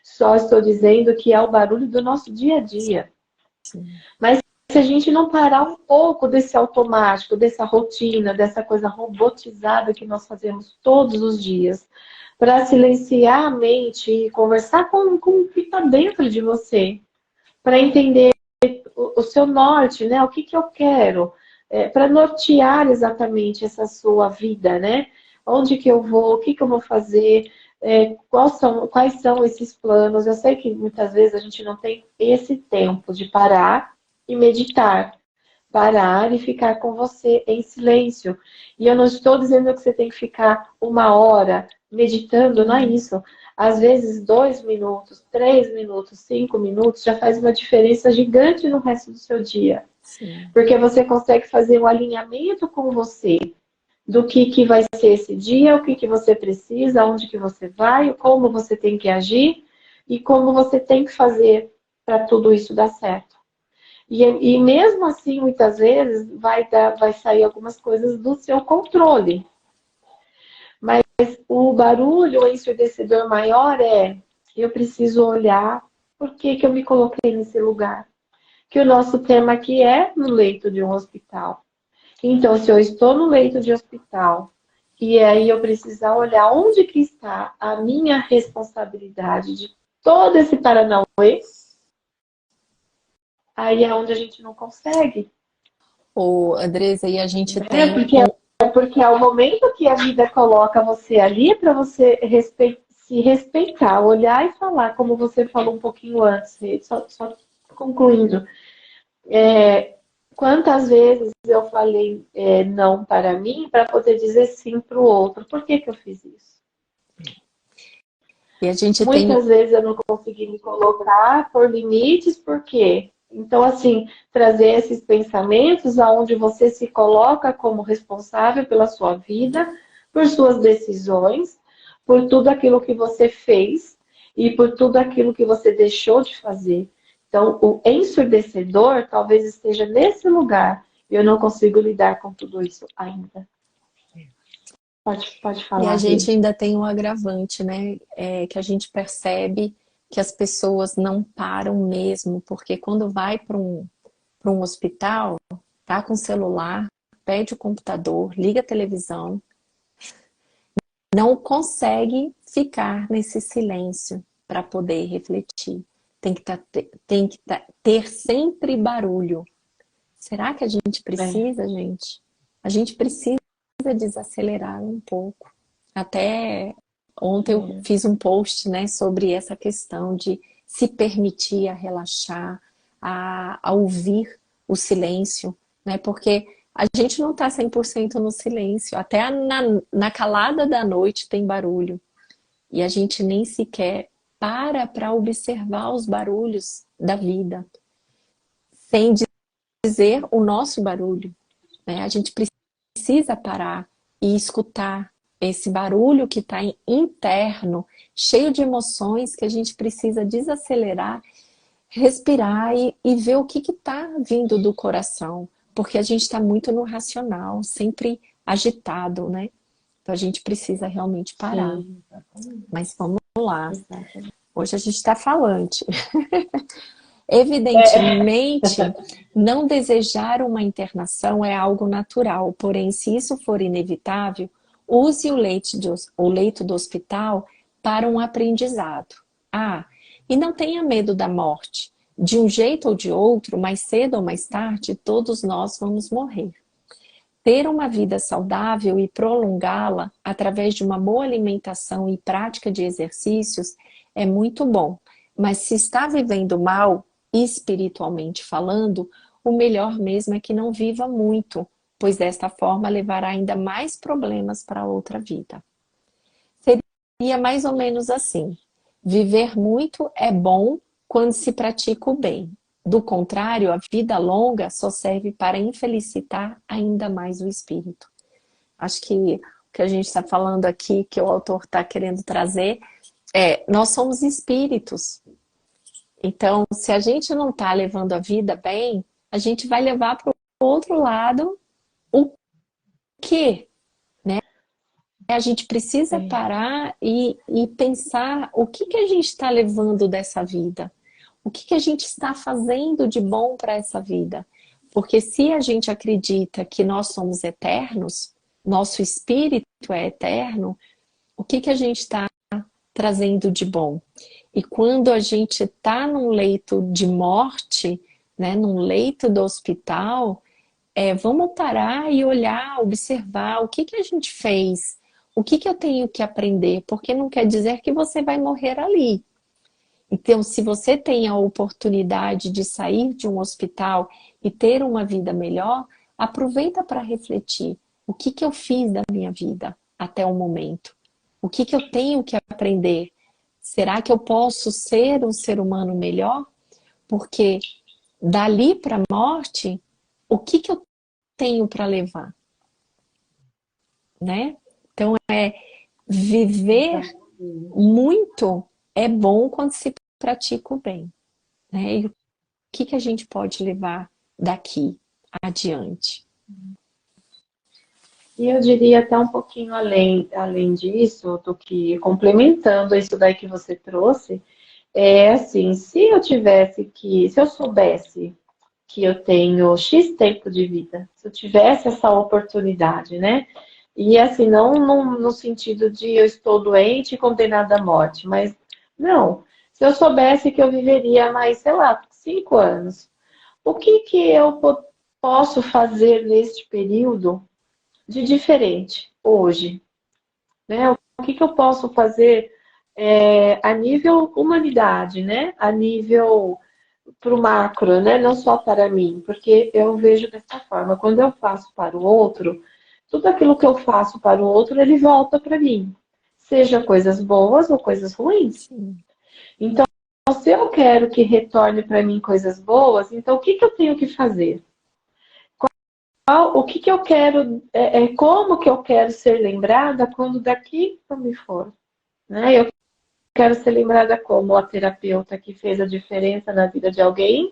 só estou dizendo que é o barulho do nosso dia a dia. Mas se a gente não parar um pouco desse automático, dessa rotina, dessa coisa robotizada que nós fazemos todos os dias, para silenciar a mente e conversar com o que está dentro de você, para entender o seu norte, né? O que, que eu quero, para nortear exatamente essa sua vida, né? Onde que eu vou, o que, que eu vou fazer, quais são esses planos. Eu sei que muitas vezes a gente não tem esse tempo de parar e meditar. Parar e ficar com você em silêncio. E eu não estou dizendo que você tem que ficar 1 hora meditando, não é isso. Às vezes 2 minutos, 3 minutos, 5 minutos já faz uma diferença gigante no resto do seu dia. Sim. Porque você consegue fazer um alinhamento com você do que vai ser esse dia, o que você precisa, onde que você vai, como você tem que agir e como você tem que fazer para tudo isso dar certo. E mesmo assim, muitas vezes, vai sair algumas coisas do seu controle. Mas o barulho ensurdecedor maior eu preciso olhar por que que eu me coloquei nesse lugar. Que o nosso tema aqui é no leito de um hospital. Então, se eu estou no leito de hospital, e aí eu precisar olhar onde que está a minha responsabilidade de todo esse paranauê, aí é onde a gente não consegue. Ô, Andresa, e a gente É tem porque é o momento que a vida coloca você ali para você se respeitar, olhar e falar, como você falou um pouquinho antes, só concluindo. Quantas vezes eu falei não para mim para poder dizer sim para o outro? Por que que eu fiz isso? e a gente tem Muitas vezes eu não consegui me colocar por limites, por quê? Então, assim, trazer esses pensamentos aonde você se coloca como responsável pela sua vida, por suas decisões, por tudo aquilo que você fez e por tudo aquilo que você deixou de fazer. Então, o ensurdecedor talvez esteja nesse lugar e eu não consigo lidar com tudo isso ainda. Pode E a falar, gente Rê. ainda tem um agravante, né? Que a gente percebe que as pessoas não param mesmo, porque quando vai para um hospital, tá com o celular, pede o computador, liga a televisão, não consegue ficar nesse silêncio para poder refletir. Tem que ter sempre barulho. Será que a gente É, precisa, gente? A gente precisa desacelerar um pouco. Até ontem eu é, fiz um post, né, sobre essa questão de se permitir a relaxar, a ouvir o silêncio, né? Porque a gente não está 100% no silêncio, até na calada da noite tem barulho, e a gente nem sequer para observar os barulhos da vida, sem dizer o nosso barulho, né? A gente precisa parar e escutar esse barulho que está interno, cheio de emoções, que a gente precisa desacelerar, respirar e ver o que está vindo do coração, porque a gente está muito no racional, sempre agitado, né? Então a gente precisa realmente parar. Sim, exatamente. Mas vamos lá, Exatamente. hoje a gente está falante. É. Evidentemente, não desejar uma internação é algo natural, porém, se isso for inevitável, use o leito do hospital para um aprendizado. Ah, e não tenha medo da morte. De um jeito ou de outro, mais cedo ou mais tarde, todos nós vamos morrer. Ter uma vida saudável e prolongá-la através de uma boa alimentação e prática de exercícios é muito bom, mas se está vivendo mal, espiritualmente falando, o melhor mesmo é que não viva muito, pois desta forma levará ainda mais problemas para a outra vida. Seria mais ou menos assim: viver muito é bom quando se pratica o bem. Do contrário, a vida longa só serve para infelicitar ainda mais o espírito. Acho que o que a gente está falando aqui, que o autor está querendo trazer, nós somos espíritos. Então, se a gente não está levando a vida bem, a gente vai levar para o outro lado o quê? Né? A gente precisa Sim. parar e pensar o que a gente está levando dessa vida. O que a gente está fazendo de bom para essa vida? Porque se a gente acredita que nós somos eternos, nosso espírito é eterno, o que a gente está trazendo de bom? E quando a gente está num leito de morte, né, num leito do hospital, vamos parar e olhar, observar o que a gente fez, o que eu tenho que aprender, porque não quer dizer que você vai morrer ali. Então, se você tem a oportunidade de sair de um hospital e ter uma vida melhor, aproveita para refletir. O que eu fiz da minha vida até o momento? O que eu tenho que aprender? Será que eu posso ser um ser humano melhor? Porque dali para a morte, o que eu tenho para levar? Né? Então, viver muito é bom quando se pratica o bem, né? E o que a gente pode levar daqui adiante? E eu diria até um pouquinho além disso, do que complementando isso daí que você trouxe, é assim, se eu soubesse que eu tenho X tempo de vida, se eu tivesse essa oportunidade, né? E assim, não no sentido de eu estou doente e condenada à morte, mas não, se eu soubesse que eu viveria mais, sei lá, 5 anos, o que eu posso fazer neste período de diferente hoje, né? O que eu posso fazer a nível humanidade, né? A nível para o macro, né? Não só para mim, porque eu vejo dessa forma. Quando eu faço para o outro, tudo aquilo que eu faço para o outro, ele volta para mim, seja coisas boas ou coisas ruins. Sim. Então, se eu quero que retorne para mim coisas boas, então o que eu tenho que fazer? O que eu quero, como que eu quero ser lembrada quando daqui eu me for, né? Eu quero ser lembrada como a terapeuta que fez a diferença na vida de alguém,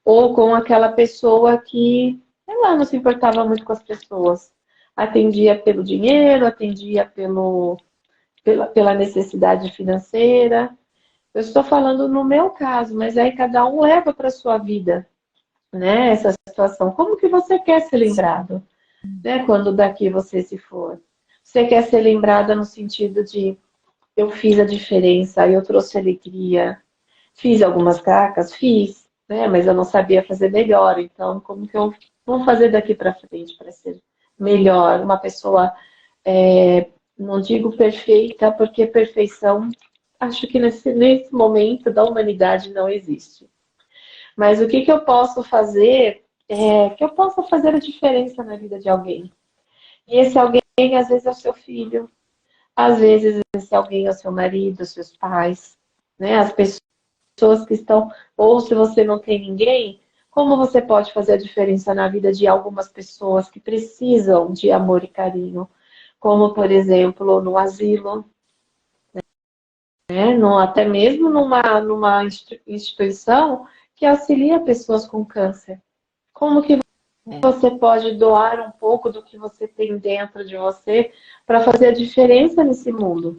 ou com aquela pessoa que, sei lá, não se importava muito com as pessoas. Atendia pelo dinheiro, atendia pela necessidade financeira. Eu estou falando no meu caso, mas aí cada um leva para a sua vida, né, essa situação. Como que você quer ser lembrado, né, quando daqui você se for? Você quer ser lembrada no sentido de eu fiz a diferença, eu trouxe alegria, fiz algumas cacas, fiz, né, mas eu não sabia fazer melhor. Então, como que eu vou fazer daqui para frente para ser melhor? Uma pessoa, não digo perfeita, porque perfeição, acho que nesse momento da humanidade não existe. Mas o que que eu posso fazer que eu possa fazer a diferença na vida de alguém? E esse alguém, às vezes, é o seu filho, às vezes, esse alguém é o seu marido, os seus pais, né? As pessoas que estão, ou se você não tem ninguém, como você pode fazer a diferença na vida de algumas pessoas que precisam de amor e carinho? Como, por exemplo, no asilo, né? No, até mesmo numa instituição que auxilia pessoas com câncer. Como que É. você pode doar um pouco do que você tem dentro de você para fazer a diferença nesse mundo?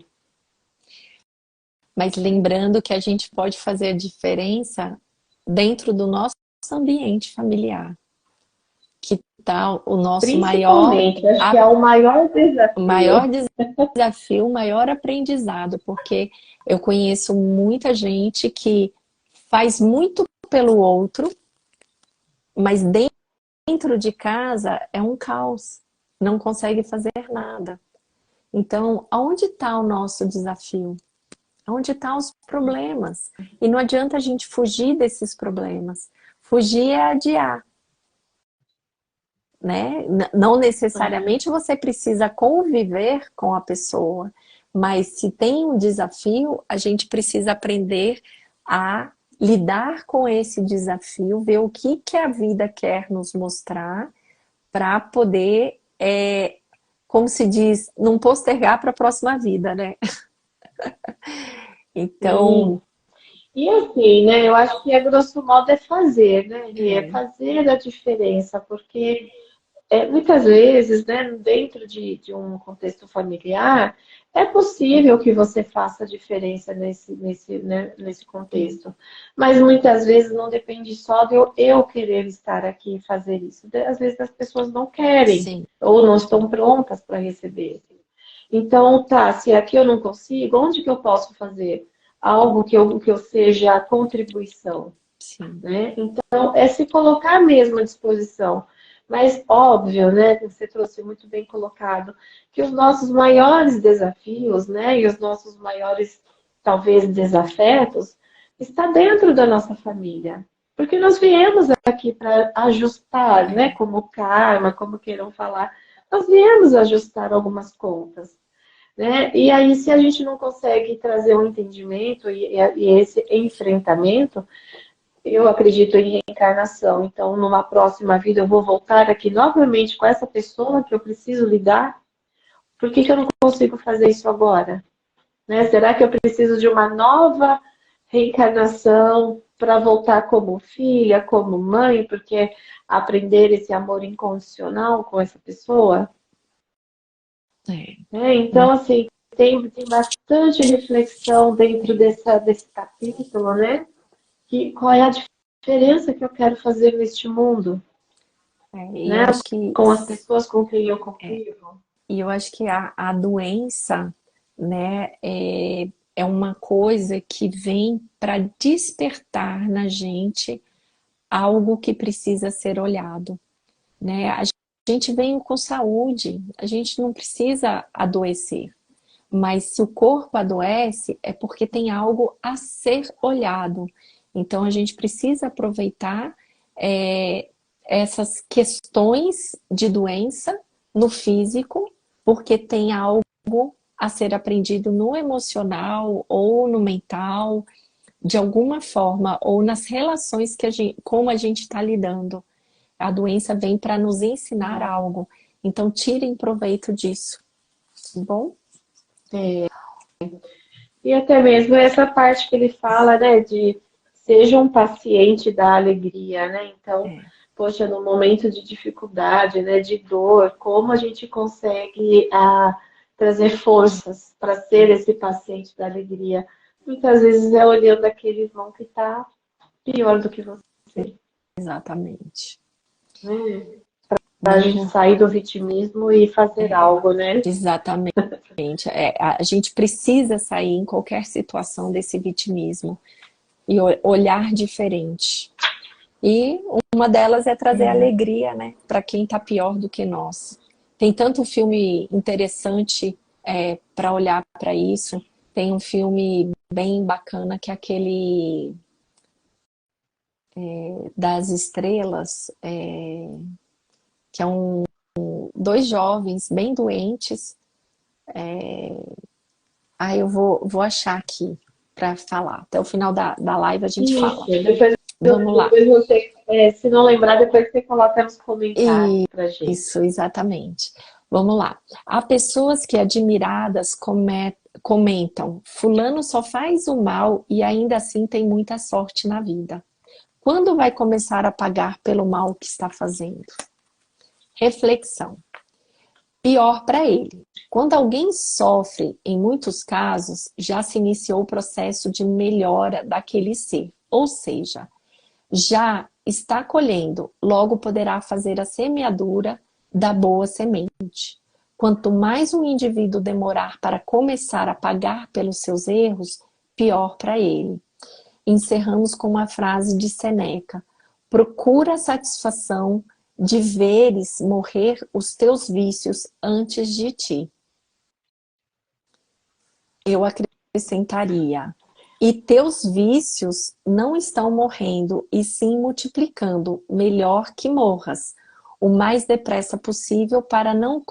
Mas lembrando que a gente pode fazer a diferença dentro do nosso ambiente familiar, que está o nosso Principalmente, acho que é o maior desafio. desafio, o maior aprendizado, porque eu conheço muita gente que faz muito pelo outro, mas dentro de casa é um caos, não consegue fazer nada. Então, aonde está o nosso desafio? Onde estão os problemas? E não adianta a gente fugir desses problemas. Fugir é adiar, né? Não necessariamente você precisa conviver com a pessoa, mas se tem um desafio, a gente precisa aprender a lidar com esse desafio, ver o que, que a vida quer nos mostrar para poder, como se diz, não postergar para a próxima vida, né? Então, Sim. E assim, né? Eu acho que a grosso modo é fazer, né? E é é, fazer a diferença, porque muitas vezes, né, dentro de um contexto familiar, é possível que você faça a diferença nesse sim, contexto. Mas muitas vezes não depende só de eu querer estar aqui e fazer isso. Às vezes as pessoas não querem sim, ou não estão prontas para receber. Então, tá, se aqui eu não consigo, onde que eu posso fazer algo que eu seja a contribuição? sim. Né? Então, é se colocar mesmo à disposição. Mas óbvio, né, que você trouxe muito bem colocado, que os nossos maiores desafios, né, e os nossos maiores, talvez, desafetos, está dentro da nossa família. Porque nós viemos aqui para ajustar, né, É. como karma, como queiram falar, nós viemos ajustar algumas contas. Né? E aí, se a gente não consegue trazer um entendimento e esse enfrentamento, eu acredito em reencarnação. Então, numa próxima vida, eu vou voltar aqui novamente com essa pessoa que eu preciso lidar. Por que que eu não consigo fazer isso agora? Né? Será que eu preciso de uma nova reencarnação para voltar como filha, como mãe, porque aprender esse amor incondicional com essa pessoa? É, Então, assim, tem bastante reflexão dentro desse capítulo, né? Que, qual é a diferença que eu quero fazer neste mundo, e eu né? acho que Com as pessoas com quem eu é, convivo. e eu acho que a doença, né, é uma coisa que vem para despertar na gente algo que precisa ser olhado, né? A gente vem com saúde, a gente não precisa adoecer, mas se o corpo adoece é porque tem algo a ser olhado. Então a gente precisa aproveitar é, essas questões de doença no físico, porque tem algo a ser aprendido no emocional ou no mental, de alguma forma, ou nas relações que como a gente está lidando. A doença vem para nos ensinar algo. Então tirem proveito disso, tá bom? É, e até mesmo essa parte que ele fala, né, de seja um paciente da alegria, né? Então, É, poxa, no momento de dificuldade, né, de dor, como a gente consegue trazer forças para ser esse paciente da alegria? Muitas vezes é olhando aquele irmão que está pior do que você, exatamente. né? Para a gente Vamos, sair do vitimismo e fazer algo, né? exatamente. A gente precisa sair em qualquer situação desse vitimismo e olhar diferente. E uma delas é trazer alegria, né, para quem está pior do que nós. Tem tanto filme interessante para olhar para isso. Tem um filme bem bacana que é aquele das estrelas, que é dois jovens bem doentes. Eu vou achar aqui para falar. Até o final da live a gente fala. Isso, depois, Vamos lá. depois você, se não lembrar, depois você coloca nos comentários pra gente. Isso, exatamente. Vamos lá. Há pessoas que, admiradas, comentam: fulano só faz o mal e ainda assim tem muita sorte na vida. Quando vai começar a pagar pelo mal que está fazendo? Reflexão. Pior para ele. Quando alguém sofre, em muitos casos, já se iniciou o processo de melhora daquele ser. Ou seja, já está colhendo, logo poderá fazer a semeadura da boa semente. Quanto mais um indivíduo demorar para começar a pagar pelos seus erros, pior para ele. Encerramos com uma frase de Sêneca: procura a satisfação de veres morrer os teus vícios antes de ti. Eu acrescentaria: e teus vícios não estão morrendo, e sim multiplicando, melhor que morras, o mais depressa possível para não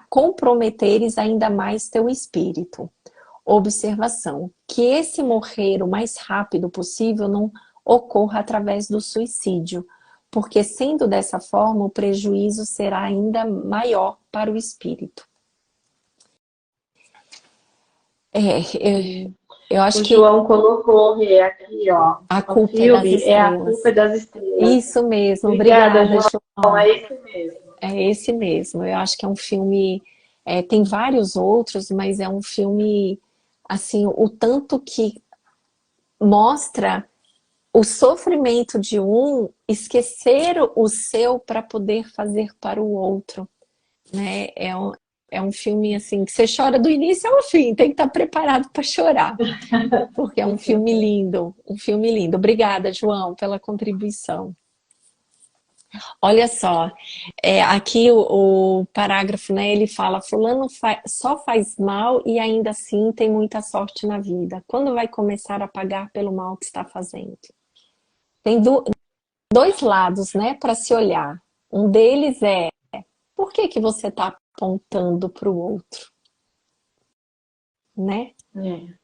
comprometeres ainda mais teu espírito. Observação: que esse morrer o mais rápido possível não ocorra através do suicídio, porque sendo dessa forma o prejuízo será ainda maior para o espírito. Eu acho que o João colocou aqui, ó. a O culpa filme é A das Culpa das Estrelas. Isso mesmo, Obrigada, obrigada, João. João. É esse mesmo. É esse mesmo. Eu acho que é um filme. Tem vários outros, mas é um filme, assim, o tanto que mostra o sofrimento de um, esquecer o seu para poder fazer para o outro, né? É um filme assim que você chora do início ao fim, tem que estar preparado para chorar, porque é um filme lindo, um filme lindo. Obrigada, João, pela contribuição. Olha só, aqui o parágrafo, né, ele fala: fulano só faz mal e ainda assim tem muita sorte na vida. Quando vai começar a pagar pelo mal que está fazendo? Tem dois lados, né, para se olhar. Um deles é: por que você está apontando para o outro? Né?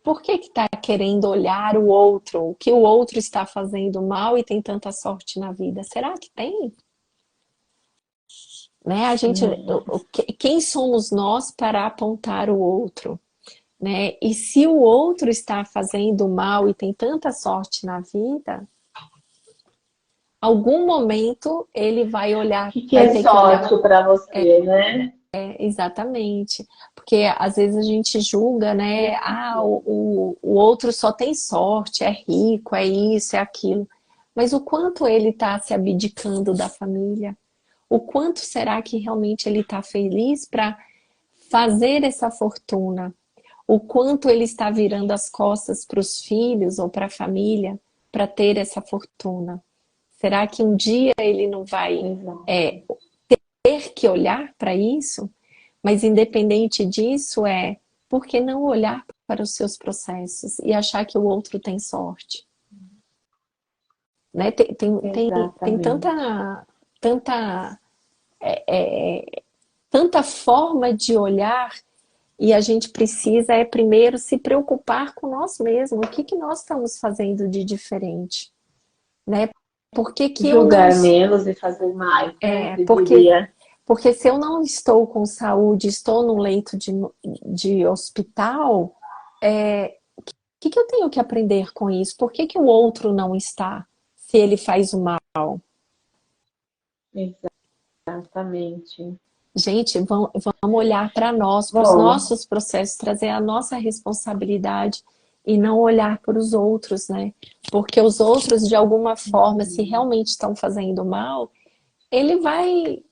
Por que está querendo olhar o outro? O que o outro está fazendo mal e tem tanta sorte na vida? Será que tem? Né? Quem somos nós para apontar o outro? Né? E se o outro está fazendo mal e tem tanta sorte na vida, algum momento ele vai olhar, que vai é ter que olhar. sorte para você, né? Exatamente, porque às vezes a gente julga, né? O outro só tem sorte, é rico, é isso, é aquilo. Mas o quanto ele está se abdicando da família? O quanto será que realmente ele está feliz para fazer essa fortuna? O quanto ele está virando as costas para os filhos ou para a família para ter essa fortuna? Será que um dia ele não vai ter que olhar para isso? Mas independente disso, por que não olhar para os seus processos e achar que o outro tem sorte? Né? Tem tanta forma de olhar, e a gente precisa primeiro se preocupar com nós mesmos. O que nós estamos fazendo de diferente? Né? Por que eu não... Julgar menos e fazer mais, né? Porque se eu não estou com saúde, estou num leito de hospital, o que eu tenho que aprender com isso? Por que o outro não está, se ele faz o mal? Exatamente. Gente, vamos olhar para nós, para os nossos processos, trazer a nossa responsabilidade e não olhar para os outros, né? Porque os outros, de alguma forma, se realmente estão fazendo mal, ele vai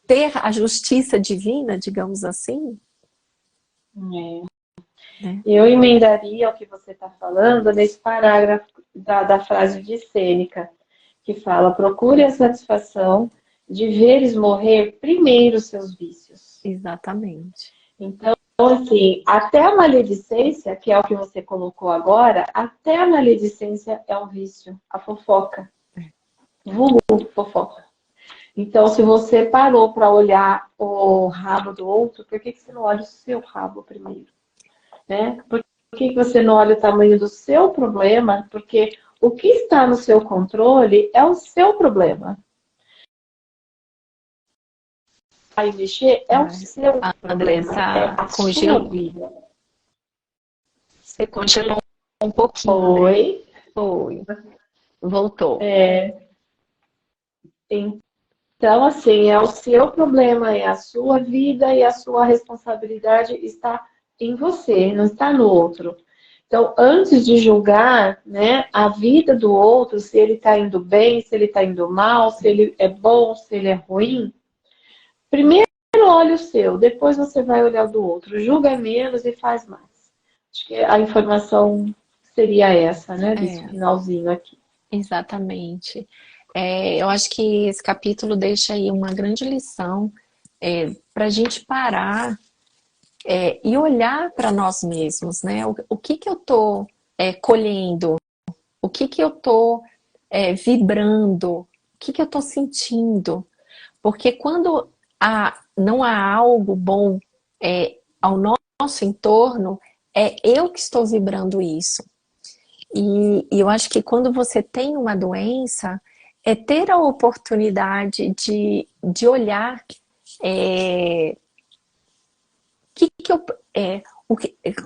ter a justiça divina, digamos assim. Eu emendaria o que você está falando nesse parágrafo da frase de Sêneca, que fala: procure a satisfação de veres morrer primeiro os seus vícios. Exatamente. Então, assim, até a maledicência, que é o que você colocou agora, até a maledicência é um vício, a fofoca. Vulgo fofoca. Então, se você parou para olhar o rabo do outro, por que você não olha o seu rabo primeiro? Né? Por que você não olha o tamanho do seu problema? Porque o que está no seu controle é o seu problema. Aí mexer é o seu A problema, é Andressa a sua congelou. vida. Você congelou um pouquinho, Andressa. Oi. Foi. Voltou. Então, assim, é o seu problema, é a sua vida e a sua responsabilidade está em você, não está no outro. Então, antes de julgar, né, a vida do outro, se ele está indo bem, se ele está indo mal, se ele é bom, se ele é ruim, primeiro olha o seu, depois você vai olhar o do outro. Julga menos e faz mais. Acho que a informação seria essa, né, desse É, finalzinho aqui. exatamente. Eu acho que esse capítulo deixa aí uma grande lição para a gente parar e olhar para nós mesmos, né? O que que eu estou colhendo? O que que eu estou vibrando? O que que eu estou sentindo? Porque quando não há algo bom ao nosso entorno, é eu que estou vibrando isso. E eu acho que quando você tem uma doença, é ter a oportunidade de olhar que eu,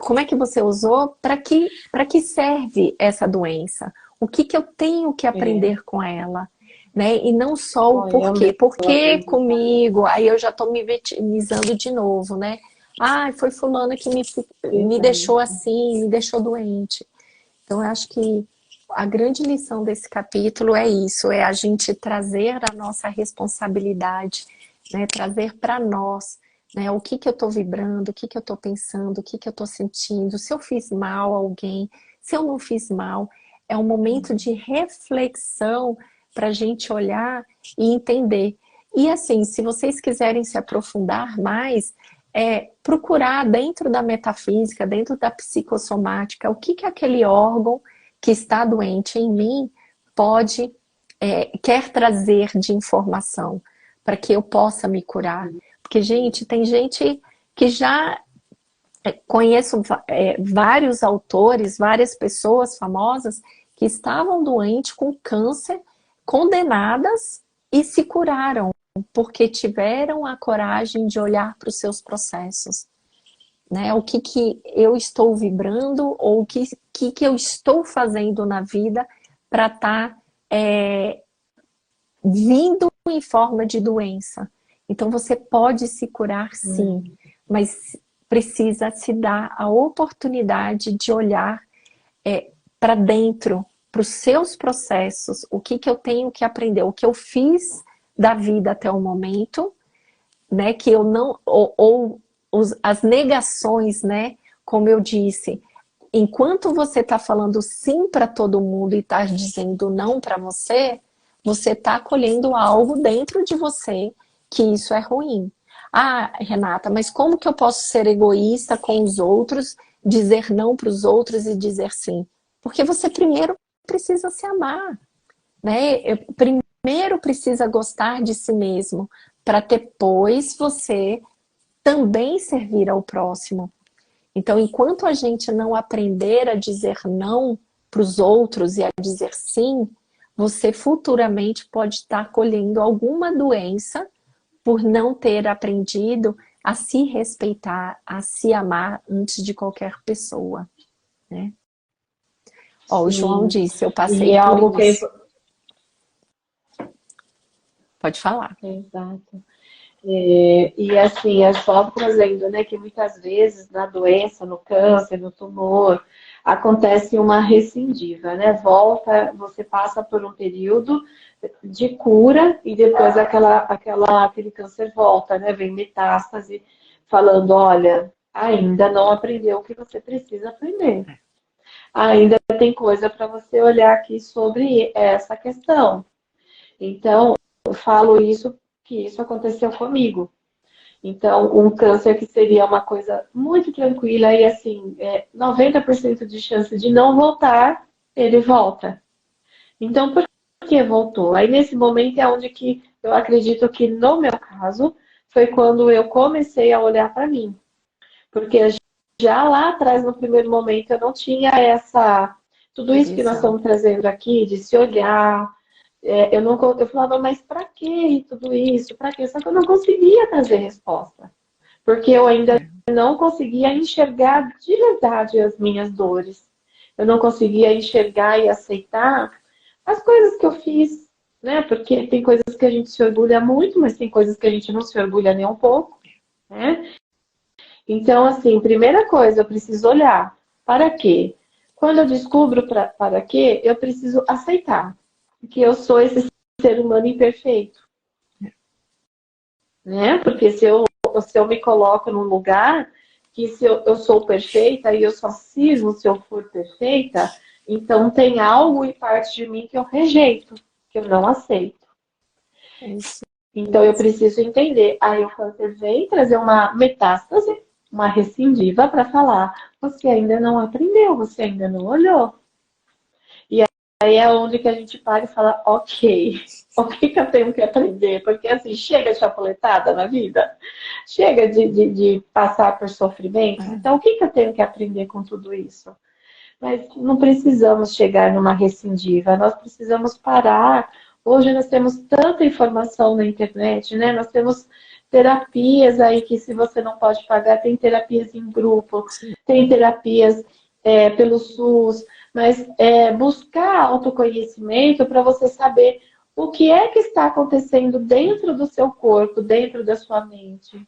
como é que você usou, para que serve essa doença? O que que eu tenho que aprender com ela? Né? E não só o Foi, eu porquê. mesmo Por que aprendi. comigo? Aí eu já estou me vitimizando de novo, né? Ah, foi fulana que me deixou Exato. assim, me deixou doente. Então, eu acho que a grande lição desse capítulo é isso, é a gente trazer a nossa responsabilidade, né? Trazer para nós, né? O que que eu estou vibrando, o que que eu estou pensando, o que que eu estou sentindo, se eu fiz mal a alguém, se eu não fiz mal. É um momento de reflexão para a gente olhar e entender. E assim, se vocês quiserem se aprofundar mais, procurar dentro da metafísica, dentro da psicossomática, o que que aquele órgão que está doente em mim pode, quer trazer de informação para que eu possa me curar. Porque, gente, tem gente que já conheço vários autores, várias pessoas famosas que estavam doentes com câncer, condenadas e se curaram, porque tiveram a coragem de olhar para os seus processos. Né? O que que eu estou vibrando ou o que eu estou fazendo na vida para estar vindo em forma de doença. Então você pode se curar sim, mas precisa se dar a oportunidade de olhar para dentro, para os seus processos, o que que eu tenho que aprender, o que eu fiz da vida até o momento, né, que eu não, as negações, né, como eu disse, enquanto você está falando sim para todo mundo e está dizendo não para você, você está colhendo algo dentro de você que isso é ruim. Ah, Renata, mas como que eu posso ser egoísta com os outros, dizer não para os outros e dizer sim? Porque você primeiro precisa se amar, né? Primeiro precisa gostar de si mesmo, para depois você também servir ao próximo. Então, enquanto a gente não aprender a dizer não para os outros e a dizer sim, você futuramente pode estar colhendo alguma doença por não ter aprendido a se respeitar, a se amar antes de qualquer pessoa, né? Ó, o João Sim. disse, eu E passei é por algo que isso. Pode falar. exato. E assim, é só trazendo, né, que muitas vezes na doença, no câncer, no tumor, acontece uma recidiva, né? Volta, você passa por um período de cura e depois aquele câncer volta, né? Vem metástase falando, olha, ainda não aprendeu o que você precisa aprender. Ainda tem coisa para você olhar aqui sobre essa questão. Então, eu falo isso, que isso aconteceu comigo. Então, um câncer que seria uma coisa muito tranquila e assim, 90% de chance de não voltar, ele volta. Então, por que voltou? Aí nesse momento é onde que eu acredito que no meu caso foi quando eu comecei a olhar para mim. Porque já lá atrás, no primeiro momento, eu não tinha tudo isso que nós estamos trazendo aqui, de se olhar. Eu falava, mas para que tudo isso? Para quê? Só que eu não conseguia trazer resposta. Porque eu ainda não conseguia enxergar de verdade as minhas dores. Eu não conseguia enxergar e aceitar as coisas que eu fiz, né? Porque tem coisas que a gente se orgulha muito, mas tem coisas que a gente não se orgulha nem um pouco, né? Então, assim, primeira coisa, eu preciso olhar. Para quê? Quando eu descubro para quê, eu preciso aceitar que eu sou esse ser humano imperfeito, né? Porque se eu me coloco num lugar que se eu sou perfeita e eu só sirvo se eu for perfeita, então tem algo e parte de mim que eu rejeito, que eu não aceito. Então eu preciso entender. Aí o câncer vem trazer uma metástase, uma recidiva para falar, você ainda não aprendeu, você ainda não olhou. E aí é onde que a gente para e fala, ok, o que eu tenho que aprender? Porque assim, chega de chapuletada na vida, chega de passar por sofrimento. Então o que eu tenho que aprender com tudo isso? Mas não precisamos chegar numa recidiva, nós precisamos parar. Hoje nós temos tanta informação na internet, né? Nós temos terapias aí que se você não pode pagar, tem terapias em grupo, tem terapias pelo SUS, mas buscar autoconhecimento para você saber o que é que está acontecendo dentro do seu corpo, dentro da sua mente.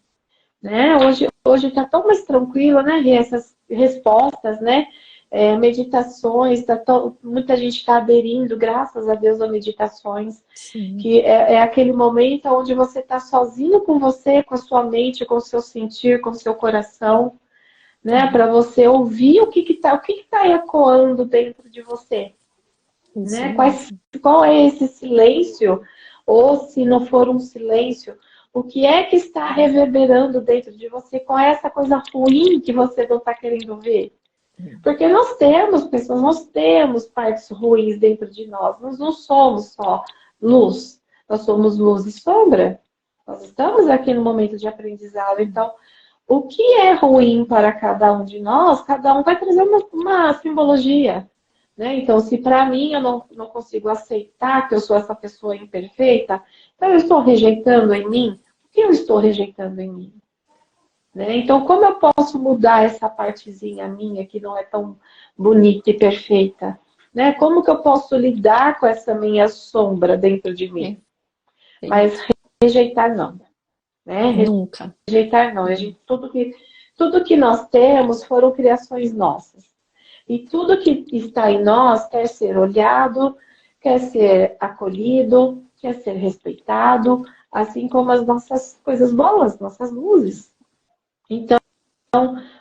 Né? Hoje está tão mais tranquilo, né? Essas respostas, né? Meditações, muita gente está aderindo, graças a Deus, a meditações. Sim. Que é aquele momento onde você está sozinho com você, com a sua mente, com o seu sentir, com o seu coração, né? Para você ouvir o que está ecoando dentro de você. Né? Qual é esse silêncio? Ou se não for um silêncio, o que é que está reverberando dentro de você? Qual é essa coisa ruim que você não está querendo ver? Porque nós temos pessoas, nós temos partes ruins dentro de nós. Nós não somos só luz. Nós somos luz e sombra. Nós estamos aqui no momento de aprendizado. Então, o que é ruim para cada um de nós, cada um vai trazer uma simbologia. Né? Então, se para mim eu não consigo aceitar que eu sou essa pessoa imperfeita, então eu estou rejeitando em mim. O que eu estou rejeitando em mim? Né? Então, como eu posso mudar essa partezinha minha que não é tão bonita e perfeita? Né? Como que eu posso lidar com essa minha sombra dentro de mim? Sim. Mas rejeitar não. Né? Nunca. Rejeitar não. Tudo que nós temos foram criações nossas. E tudo que está em nós quer ser olhado, quer ser acolhido, quer ser respeitado, assim como as nossas coisas boas, nossas luzes. Então,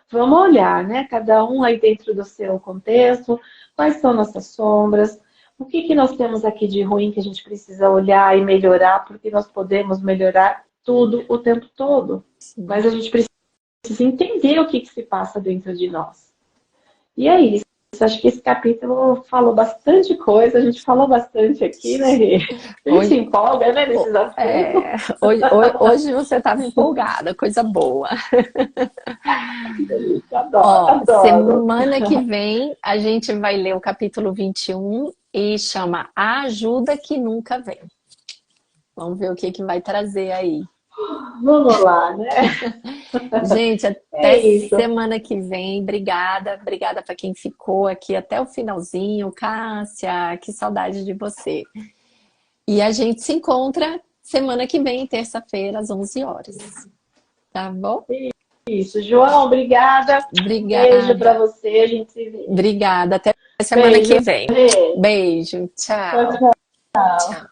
vamos olhar, né? Cada um aí dentro do seu contexto, quais são nossas sombras, o que nós temos aqui de ruim que a gente precisa olhar e melhorar, porque nós podemos melhorar tudo o tempo todo. Sim. Mas a gente precisa entender o que se passa dentro de nós. E é isso. Acho que esse capítulo falou bastante coisa, a gente falou bastante aqui, né, Rê? A gente se empolga, né, nesses assuntos. Hoje você estava empolgada, coisa boa. Adoro. Semana que vem a gente vai ler o capítulo 21 e chama A Ajuda que Nunca Vem. Vamos ver o que vai trazer aí. Vamos lá, né? Gente, até semana que vem. Obrigada para quem ficou aqui até o finalzinho. Cássia, que saudade de você. E a gente se encontra semana que vem, terça-feira, às 11 horas. Tá bom? Isso. João, obrigada. Obrigada. Beijo para você. A gente se vê. Obrigada. Até semana que vem. Beijo. Tchau. Tchau.